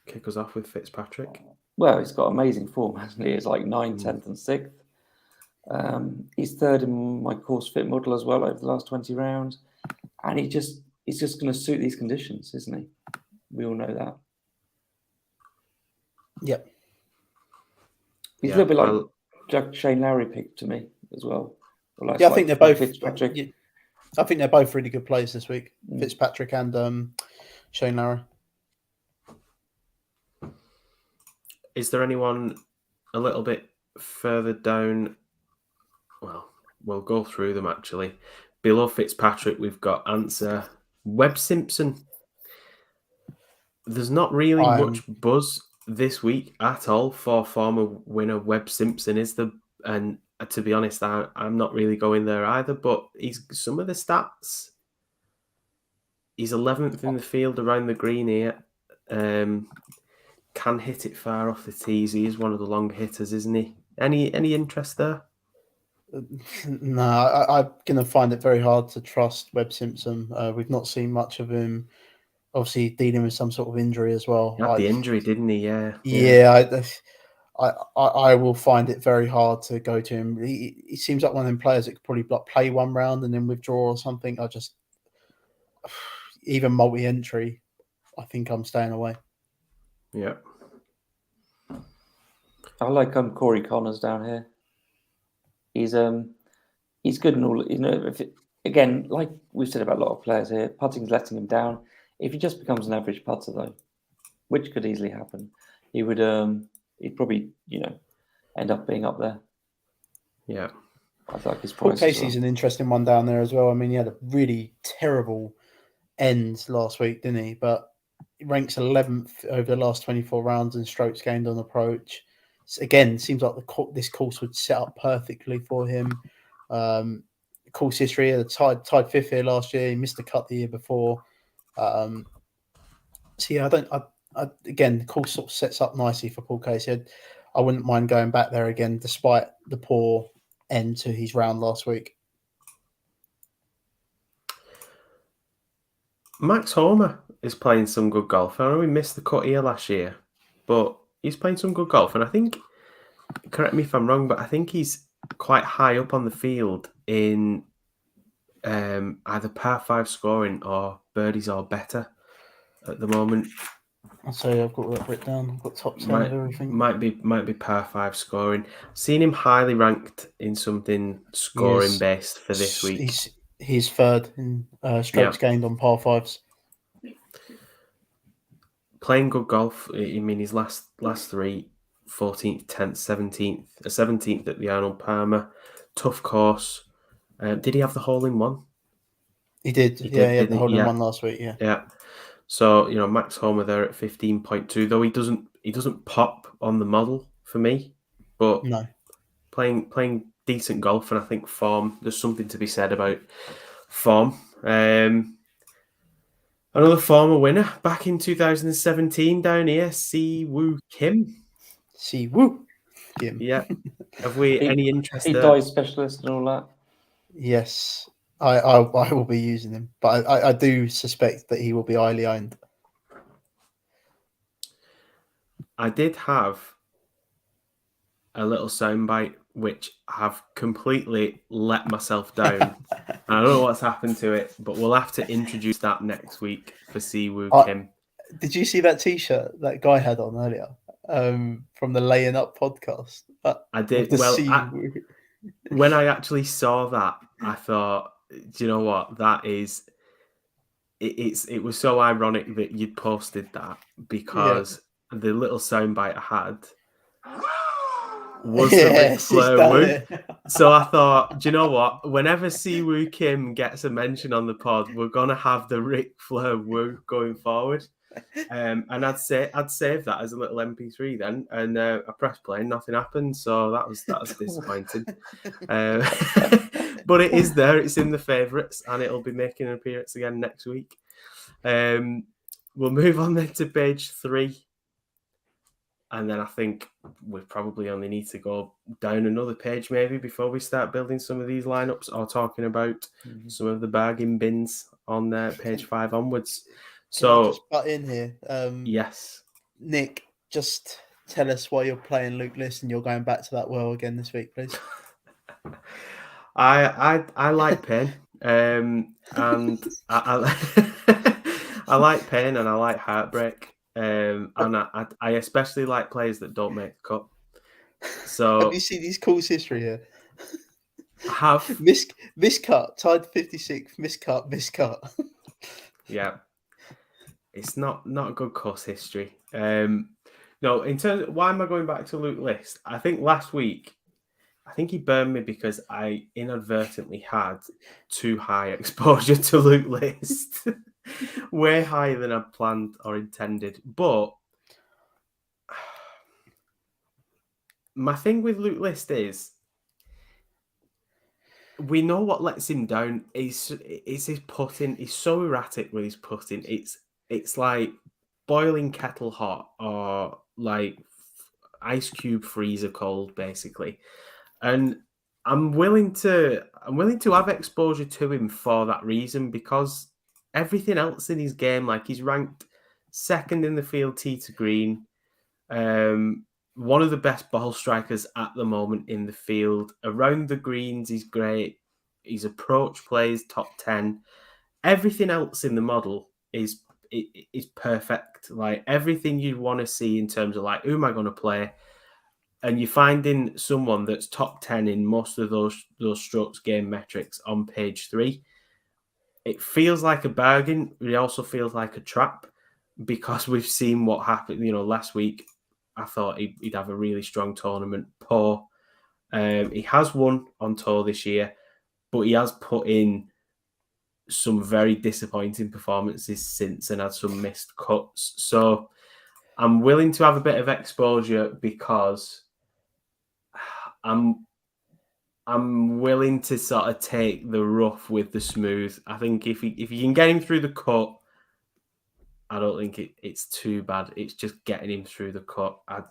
A: kick us off with Fitzpatrick.
C: Well, he's got amazing form, hasn't he? He's like 9th, 10th, and 6th. He's third in my course fit model as well over the last 20 rounds, and he's just going to suit these conditions, isn't he? We all know that.
B: Yep.
C: He's a little bit like Shane Lowry picked to me as well.
B: I think they're both. Fitzpatrick. I think they're both really good plays this week. Fitzpatrick and Shane Lowry.
A: Is there anyone a little bit further down? Well, we'll go through them actually. Below Fitzpatrick, we've got answer Webb Simpson. There's not really much buzz this week at all for former winner Webb Simpson. And to be honest, I'm not really going there either. But some of the stats. He's 11th in the field around the green here. Can hit it far off the tees. He is one of the long hitters, isn't he? Any interest there?
B: No, I'm going to find it very hard to trust Webb Simpson. We've not seen much of him. Obviously, dealing with some sort of injury as well.
A: He had the injury, didn't he? Yeah.
B: Yeah. I will find it very hard to go to him. He seems like one of them players that could probably play one round and then withdraw or something. Even multi-entry, I think I'm staying away.
A: Yeah.
C: I like Corey Connors down here. He's good and all. You know, again, like we've said about a lot of players here, putting's letting him down. If he just becomes an average putter, though, which could easily happen, he'd probably end up being up there.
A: Yeah.
C: I like his
B: Paul
C: price.
B: Casey's an interesting one down there as well. I mean, he had a really terrible end last week, didn't he? But he ranks 11th over the last 24 rounds in strokes gained on approach. Again, seems like this course would set up perfectly for him. Course history, tied 5th here last year. He missed a cut the year before. Again, the course sort of sets up nicely for Paul Casey. I wouldn't mind going back there again, despite the poor end to his round last week.
A: Max Homer is playing some good golf. I know he missed the cut here last year, but he's playing some good golf. And I think, correct me if I'm wrong, but I think he's quite high up on the field in either par 5 scoring or birdies or better at the moment.
B: I'll say I've got that written down. I've got top 10 of everything.
A: Might be par 5 scoring. Seen him highly ranked in something scoring based for this week.
B: He's third in strokes gained on par 5s.
A: Playing good golf. I mean, his last 3, 14th, 10th, 17th at the Arnold Palmer. Tough course. Did he have the hole-in-one?
B: He did. He had the hole-in-one last week.
A: Yeah. So Max Homer there at 15.2, though he doesn't pop on the model for me, but
B: no,
A: playing decent golf, and I think form. There's something to be said about form. Another former winner back in 2017 down here, Siwoo Kim.
B: Siwoo Kim.
A: Yeah. Have we any interest?
C: He dive specialist and all that.
B: Yes. I will be using him, but I do suspect that he will be highly owned.
A: I did have a little soundbite which I've completely let myself down. I don't know what's happened to it, but we'll have to introduce that next week for Siwoo Kim.
B: Did you see that T-shirt that guy had on earlier from the Laying Up podcast?
A: I did. Well, when I actually saw that, I thought, do you know what? That is it was so ironic that you'd posted that because the little soundbite I had was the Ric
B: Yes, it's
A: Flair
B: done
A: woo.
B: it.
A: So I thought, do you know what? Whenever Siwoo Kim gets a mention on the pod, we're gonna have the Ric Flair woo going forward. And I'd save that as a little MP3 then, and I pressed play and nothing happened. So that was disappointing. But it is there. It's in the favourites, and it'll be making an appearance again next week. We'll move on then to page 3. And then I think we probably only need to go down another page maybe before we start building some of these lineups or talking about some of the bargain bins on page 5 onwards.
B: Can I just butt in here?
A: Yes.
B: Nick, just tell us why you're playing Luke List and you're going back to that well again this week, please.
A: I like pain, and I I like pain and I like heartbreak, and I especially like players that don't make the cut. So
B: have you seen his course history here?
A: I have
B: miscut, tied 56th, miscut.
A: Yeah, it's not a good course history. No, in terms of, why am I going back to Luke List? I think last week. I think he burned me because I inadvertently had too high exposure to Luke List. Way higher than I planned or intended. But my thing with Luke List is we know what lets him down. It's his putting. He's so erratic with his putting. It's like boiling kettle hot or like ice cube freezer cold, basically. And I'm willing to have exposure to him for that reason, because everything else in his game, like he's ranked second in the field tee to green, one of the best ball strikers at the moment in the field. Around the greens, he's great. His approach plays top 10. Everything else in the model is perfect. Like everything you'd want to see in terms of like, who am I going to play? And you're finding someone that's top 10 in most of those strokes game metrics on page 3. It feels like a bargain. It also feels like a trap because we've seen what happened. Last week, I thought he'd have a really strong tournament. Poor. He has won on tour this year, but he has put in some very disappointing performances since and had some missed cuts. So I'm willing to have a bit of exposure because I'm willing to sort of take the rough with the smooth. I think if you can get him through the cut, I don't think it's too bad. It's just getting him through the cut. I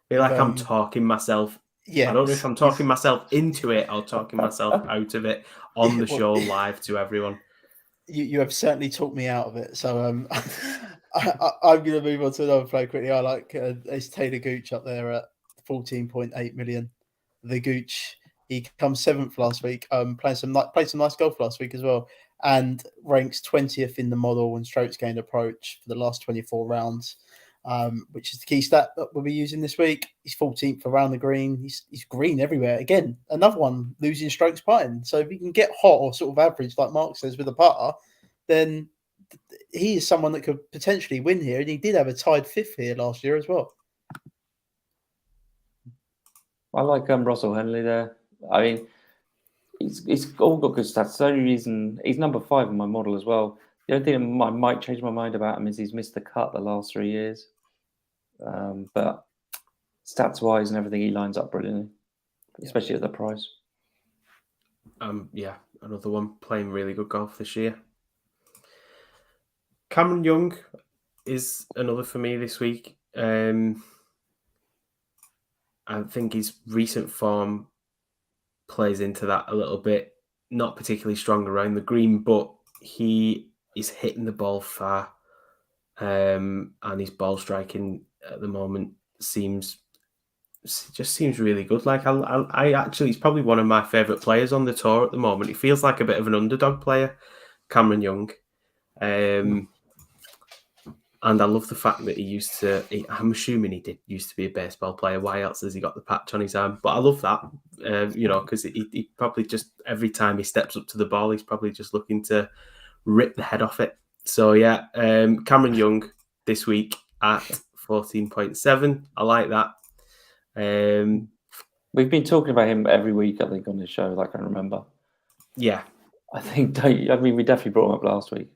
A: feel like I'm talking myself. Yeah, I don't know if I'm talking myself into it or talking myself out of it on the show live to everyone.
B: You have certainly talked me out of it. So I'm going to move on to another play quickly. I like it's Taylor Gooch up there at 14.8 million. The Gooch, he comes 7th last week. Played some nice golf last week as well, and ranks 20th in the model and strokes gained approach for the last 24 rounds, which is the key stat that we'll be using this week. He's 14th around the green. He's green everywhere. Again, another one losing strokes putting. So if he can get hot or sort of average, like Mark says, with a putter, then he is someone that could potentially win here. And he did have a tied 5th here last year as well.
C: I like Russell Henley there. I mean, he's all got good stats. The only reason he's number 5 in my model as well. The only thing I might change my mind about him is he's missed the cut the last 3 years. But stats-wise and everything, he lines up brilliantly, especially at the price.
A: Yeah, another one playing really good golf this year. Cameron Young is another for me this week. I think his recent form plays into that a little bit. Not particularly strong around the green, but he is hitting the ball far, and his ball striking at the moment seems really good. Like I actually, he's probably one of my favourite players on the tour at the moment. He feels like a bit of an underdog player, Cameron Young. And I love the fact that I'm assuming he used to be a baseball player. Why else has he got the patch on his arm? But I love that, because he probably just, every time he steps up to the ball, he's probably just looking to rip the head off it. So yeah, Cameron Young this week at 14.7. I like that.
C: We've been talking about him every week, I think, on this show. Like I remember.
A: Yeah,
C: I think. We definitely brought him up last week.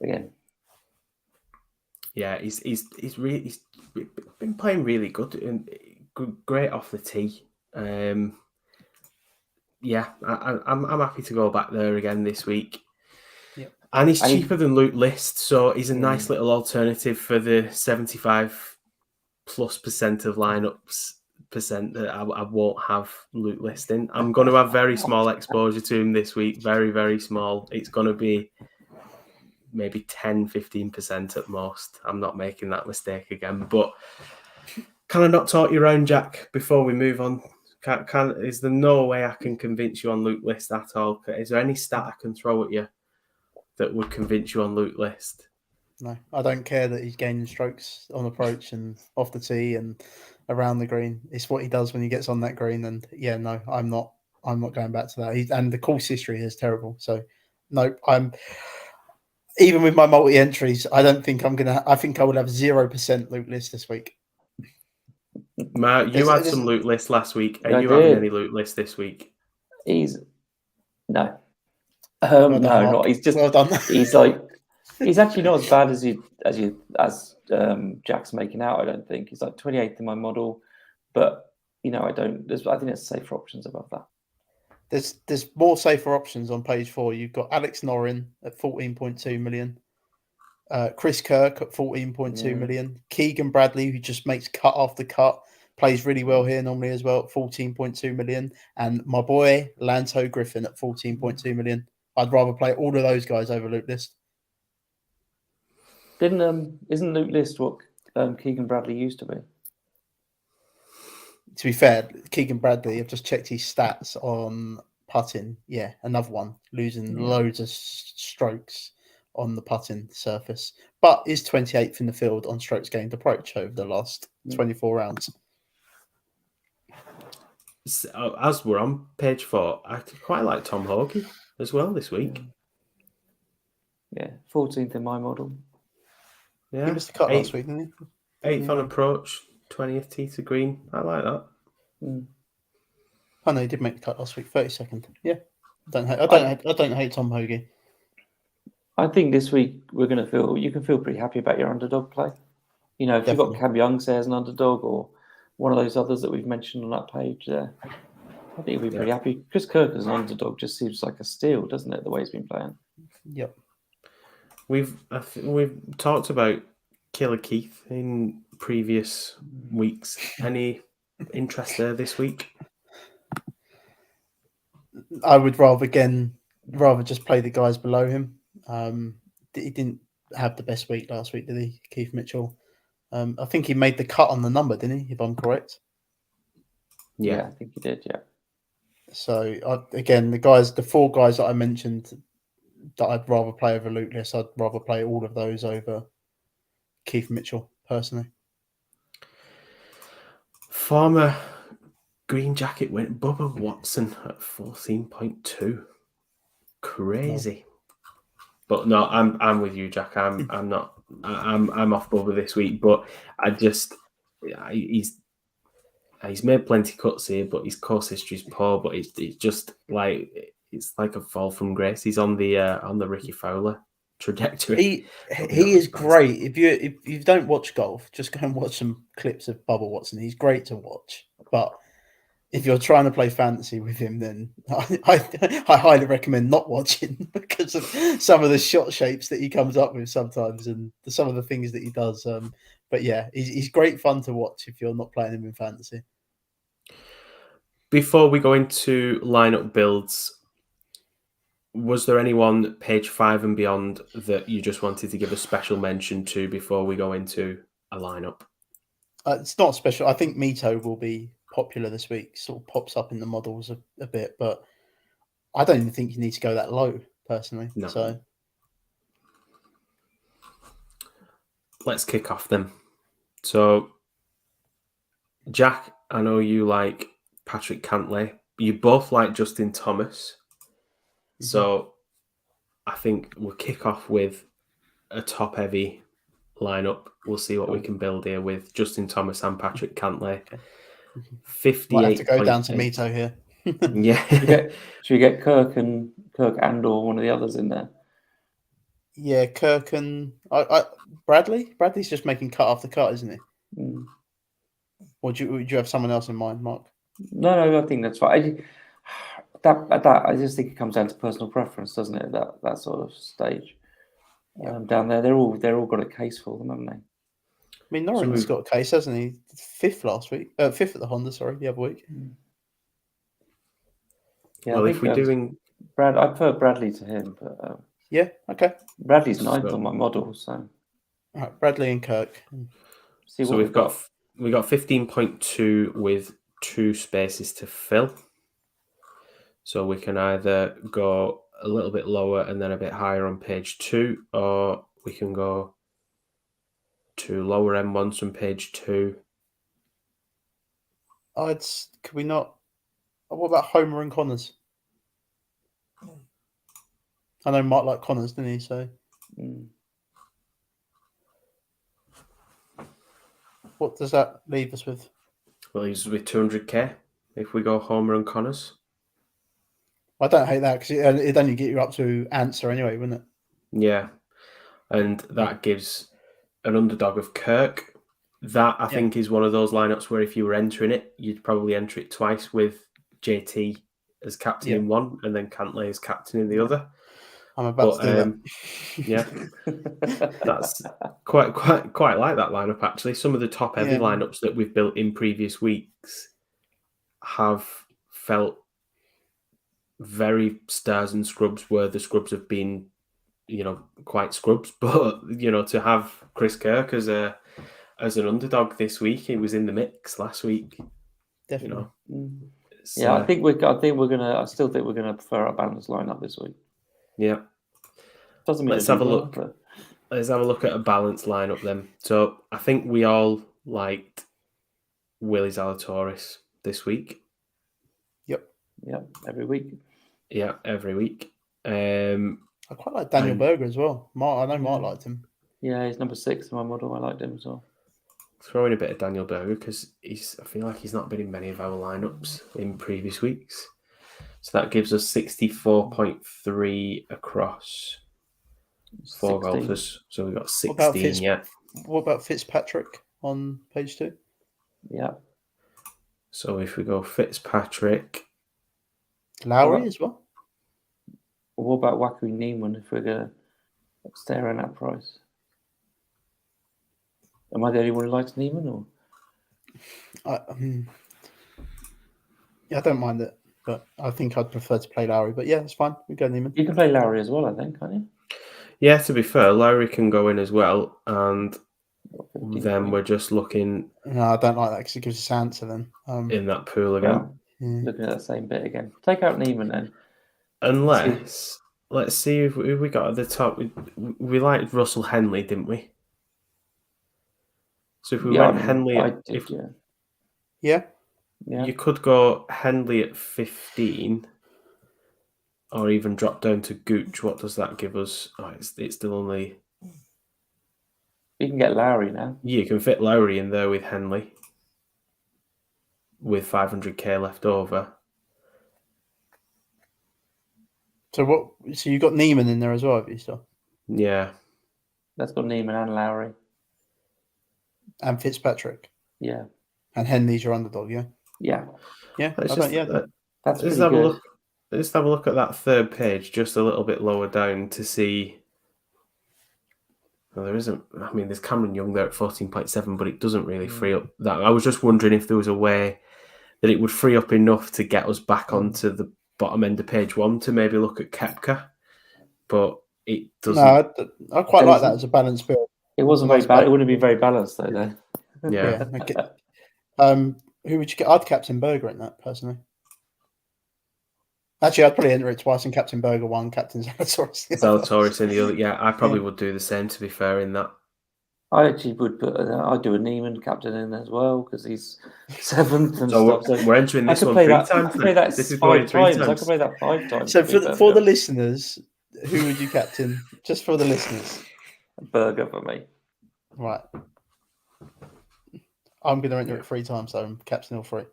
C: Again.
A: Yeah, he's been playing really good and great off the tee. Yeah, I'm happy to go back there again this week.
B: Yep.
A: And he's cheaper than Luke List, so he's a nice little alternative for the 75+% of lineups that I won't have Luke List in. I'm going to have very small exposure to him this week, very, very small. It's going to be maybe 10-15% at most. I'm not making that mistake again. But can I not talk you around, Jack, before we move on? Is there no way I can convince you on Luke List at all? Is there any stat I can throw at you that would convince you on Luke List?
B: No, I don't care that he's gaining strokes on approach and off the tee and around the green. It's what he does when he gets on that green. And yeah, no, I'm not going back to that. And the course history is terrible. So no, even with my multi entries, I don't think I think I would have 0% Luke List this week.
A: Matt, you had some Luke List last week. Are you having any Luke List this week?
C: No.
B: Well done,
C: no,
B: Mark.
C: not. He's just.
B: Well done.
C: He's actually not as bad as Jack's making out. I don't think he's like 28th in my model, but I think there's safer options above that.
B: There's more safer options on page 4. You've got Alex Norin at 14.2 million, Chris Kirk at 14.2 million, Keegan Bradley, who just makes cut after cut, plays really well here normally as well at 14.2 million, and my boy Lanto Griffin at 14.2 million. I'd rather play all of those guys over Luke List.
C: Isn't Luke List what Keegan Bradley used to be?
B: To be fair, Keegan Bradley, I've just checked his stats on putting. Yeah, another one, losing loads of strokes on the putting surface, but is 28th in the field on strokes gained approach over the last 24 rounds.
A: As we're on page 4, I quite like Tom Hoge as well this week.
C: Yeah, 14th in my model.
B: Yeah, he missed the cut last week, didn't he?
A: 8th on approach, 20th tee to green. I like that.
B: Oh no, he did make the cut last week. 32nd. Yeah, I don't hate Tom Hoge.
C: I think this week you can feel pretty happy about your underdog play. If you've got Cam Young say as an underdog or one of those others that we've mentioned on that page there, I think you'll be pretty happy. Chris Kirk as an underdog just seems like a steal, doesn't it? The way he's been playing.
B: Yep.
A: We've talked about Killer Keith in previous weeks. Any interest there this week?
B: I would rather just play the guys below him. He didn't have the best week last week, did he, Keith Mitchell? I think he made the cut on the number, didn't he, if I'm correct?
C: Yeah, I think he did, yeah.
B: So, the 4 guys that I mentioned that I'd rather play over Luke List, I'd rather play all of those over Keith Mitchell, personally.
A: Former Green Jacket win Bubba Watson at 14.2. Crazy. But no, I'm with you, Jack. I'm not. I'm off Bubba this week, but he's made plenty cuts here, but his course history's poor. But it's just like it's like a fall from grace. He's on the Ricky Fowler trajectory.
B: He is great. If you don't watch golf, just go and watch some clips of Bubba Watson. He's great to watch, but if you're trying to play fantasy with him, then I highly recommend not watching because of some of the shot shapes that he comes up with sometimes and some of the things that he does. But yeah, he's great fun to watch if you're not playing him in fantasy.
A: Before we go into lineup builds, was there anyone page 5 and beyond that you just wanted to give a special mention to before we go into a lineup?
B: It's not special. I think Mito will be popular this week, sort of pops up in the models a bit, but I don't even think you need to go that low personally.
A: No.
B: So
A: let's kick off then. So Jack, I know you like Patrick Cantlay. You both like Justin Thomas. So I think we'll kick off with a top-heavy lineup. We'll see what we can build here with Justin Thomas and Patrick Cantlay.
B: Okay.
A: 58.
B: Might have to go down to Mito here.
A: Yeah.
C: Should we get Kirk and or one of the others in there?
B: Yeah, Kirk and Bradley. Bradley's just making cut after cut, isn't he?
C: Mm.
B: Or would you have someone else in mind, Mark?
C: No, I think that's fine. I just think it comes down to personal preference, doesn't it? That sort of stage. Down there, they're all got a case for them, haven't they?
B: I mean, Norin's got a case, hasn't he? Fifth last week. Fifth at the Honda, sorry, the other week.
C: Yeah,
A: well,
C: I
A: if
C: think,
A: we're doing...
C: I prefer Bradley to him, but...
B: yeah, okay.
C: Bradley's ninth on my model, so...
B: All right, Bradley and Kirk.
C: See what
A: So we've got 15.2 with 2 spaces to fill. So we can either go a little bit lower and then a bit higher on page 2, or we can go to lower end ones from page 2.
B: Could we not? What about Homer and Connors? I know Mark liked Connors, didn't he? So, what does that leave us with?
A: Well, he's with 200k if we go Homer and Connors.
B: I don't hate that because it'd only get you up to answer anyway, wouldn't it?
A: Yeah, and that gives an underdog of Kirk. That, I think, is one of those lineups where if you were entering it, you'd probably enter it twice with JT as captain in one and then Cantlay as captain in the other.
B: I'm about to do that.
A: Yeah, that's quite like that lineup, actually. Some of the top-heavy lineups that we've built in previous weeks have felt very stars and scrubs, where the scrubs have been, quite scrubs. But, to have Chris Kirk as an underdog this week, he was in the mix last week.
B: Definitely.
C: Yeah, I still think we're gonna prefer our balanced lineup this week.
A: Yeah.
C: Doesn't mean
A: Let's have a look. Let's have a look at a balanced lineup then. So I think we all liked Willie Zalatoris this week.
C: Yep. Every week.
A: Yeah, every week.
B: I quite like Daniel Berger as well. I know Mark liked him.
C: Yeah, he's number 6 in my model. I liked him as well.
A: Throw in a bit of Daniel Berger because I feel like he's not been in many of our lineups in previous weeks. So that gives us 64.3 across 4 golfers. So we've got 16.
B: What about Fitzpatrick on page 2?
C: Yeah.
A: So if we go Fitzpatrick,
B: Lowry as well.
C: What about Waku Neiman if we're going to stay around that price? Am I the only one who likes Neiman? Or?
B: I don't mind it, but I think I'd prefer to play Lowry. But yeah, it's fine. We go Neiman.
C: You can play Lowry as well, I think, can't you?
A: Yeah, to be fair, Lowry can go in as well. And then we're just looking...
B: No, I don't like that because it gives us answer then.
A: In that pool again.
C: Looking at that same bit again. Take out Neiman then.
A: Unless... Let's see if we got at the top. We liked Russell Henley, didn't we? So if we went Henley...
B: Yeah.
A: You could go Henley at 15 or even drop down to Gooch. What does that give us? Oh, it's still only...
C: You can get Lowry now.
A: Yeah, you can fit Lowry in there with Henley with 500k left over.
B: So you got Neiman in there as well, have you still?
A: Yeah.
C: That's got Neiman and Lowry.
B: And Fitzpatrick.
C: Yeah.
B: And Henley's your underdog, yeah?
C: Yeah.
B: Yeah.
C: That's
A: let's have a look. Let's have a look at that third page just a little bit lower down to see. Well, there isn't. I mean, there's Cameron Young there at 14.7, but it doesn't really free up that. I was just wondering if there was a way that it would free up enough to get us back onto the bottom end of page 1 to maybe look at Koepka, but it doesn't.
B: No, I quite like that as a balanced build.
C: It wasn't very bad. It wouldn't be very balanced though. Then.
A: Yeah.
B: Who would you get? I'd Captain Berger in that personally. Actually, I'd probably enter it twice in Captain Berger 1, Captain Zalatoris.
A: Zalatoris in the other. Yeah, I probably would do the same, to be fair, in that.
C: I actually would put. I'd do a Neiman captain in as well because he's 7th and
A: so
C: stuff.
A: We're entering this one 3 times.
C: I could play that
A: this is
C: 5
A: 3
C: times.
A: times.
C: I could play that 5 times.
B: So for the listeners, who would you captain? Just for the listeners.
C: A burger for me.
B: Right. I'm going to enter it 3 times, so I'm captain all 3.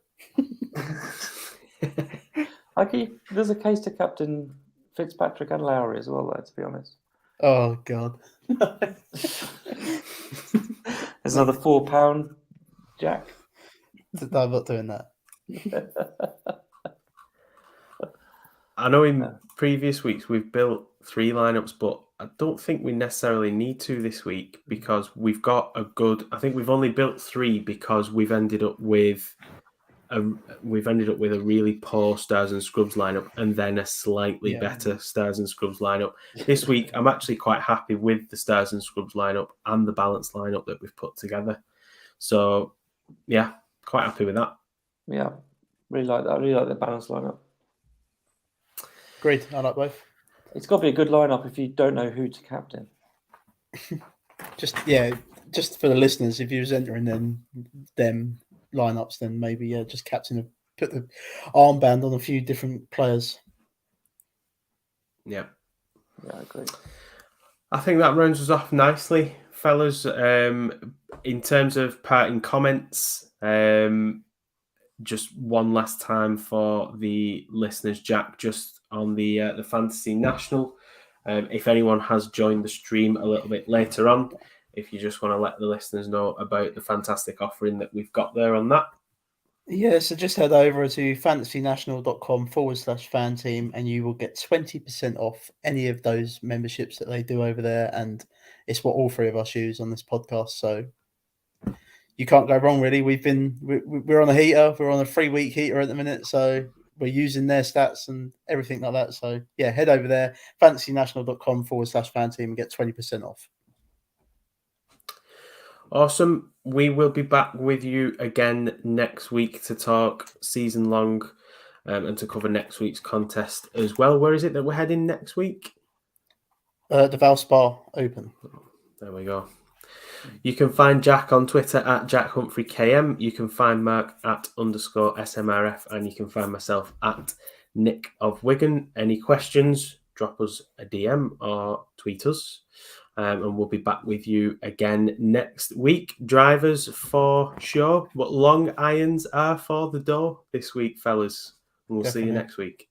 C: There's a case to captain Fitzpatrick and Lowry as well, though, to be honest.
B: Oh, God.
C: There's another £4, Jack.
B: No, I'm not doing that.
A: I know in previous weeks we've built 3 lineups, but I don't think we necessarily need to this week because we've got a good. I think we've only built 3 because we've ended up with a really poor Stars and Scrubs lineup and then a slightly better Stars and Scrubs lineup. This week, I'm actually quite happy with the Stars and Scrubs lineup and the balanced lineup that we've put together. So, yeah, quite happy with that.
C: Yeah, really like that. I really like the balanced lineup.
B: Agreed. I like both.
C: It's got to be a good lineup if you don't know who to captain.
B: Just for the listeners, if you was entering them lineups, then maybe just captain, put the armband on a few different players.
A: Yeah,
C: I agree.
A: I think that rounds us off nicely, fellas. In terms of parting comments, just one last time for the listeners, Jack, just on the Fantasy National. If anyone has joined the stream a little bit later on, if you just want to let the listeners know about the fantastic offering that we've got there on that.
B: Yeah, so just head over to fantasynational.com/FanTeam and you will get 20% off any of those memberships that they do over there. And it's what all 3 of us use on this podcast. So you can't go wrong, really. We're on a heater. We're on a 3-week heater at the minute. So we're using their stats and everything like that. So yeah, head over there, fantasynational.com/FanTeam and get 20% off.
A: Awesome. We will be back with you again next week to talk season long and to cover next week's contest as well. Where is it that we're heading next week?
B: The Valspar Open.
A: There we go. You can find Jack on Twitter at JackHumphreyKM. You can find Mark at _SMRF and you can find myself at Nick of Wigan. Any questions, drop us a DM or tweet us. And we'll be back with you again next week. Drivers for sure, but long irons are for the door this week, fellas. And we'll see you next week.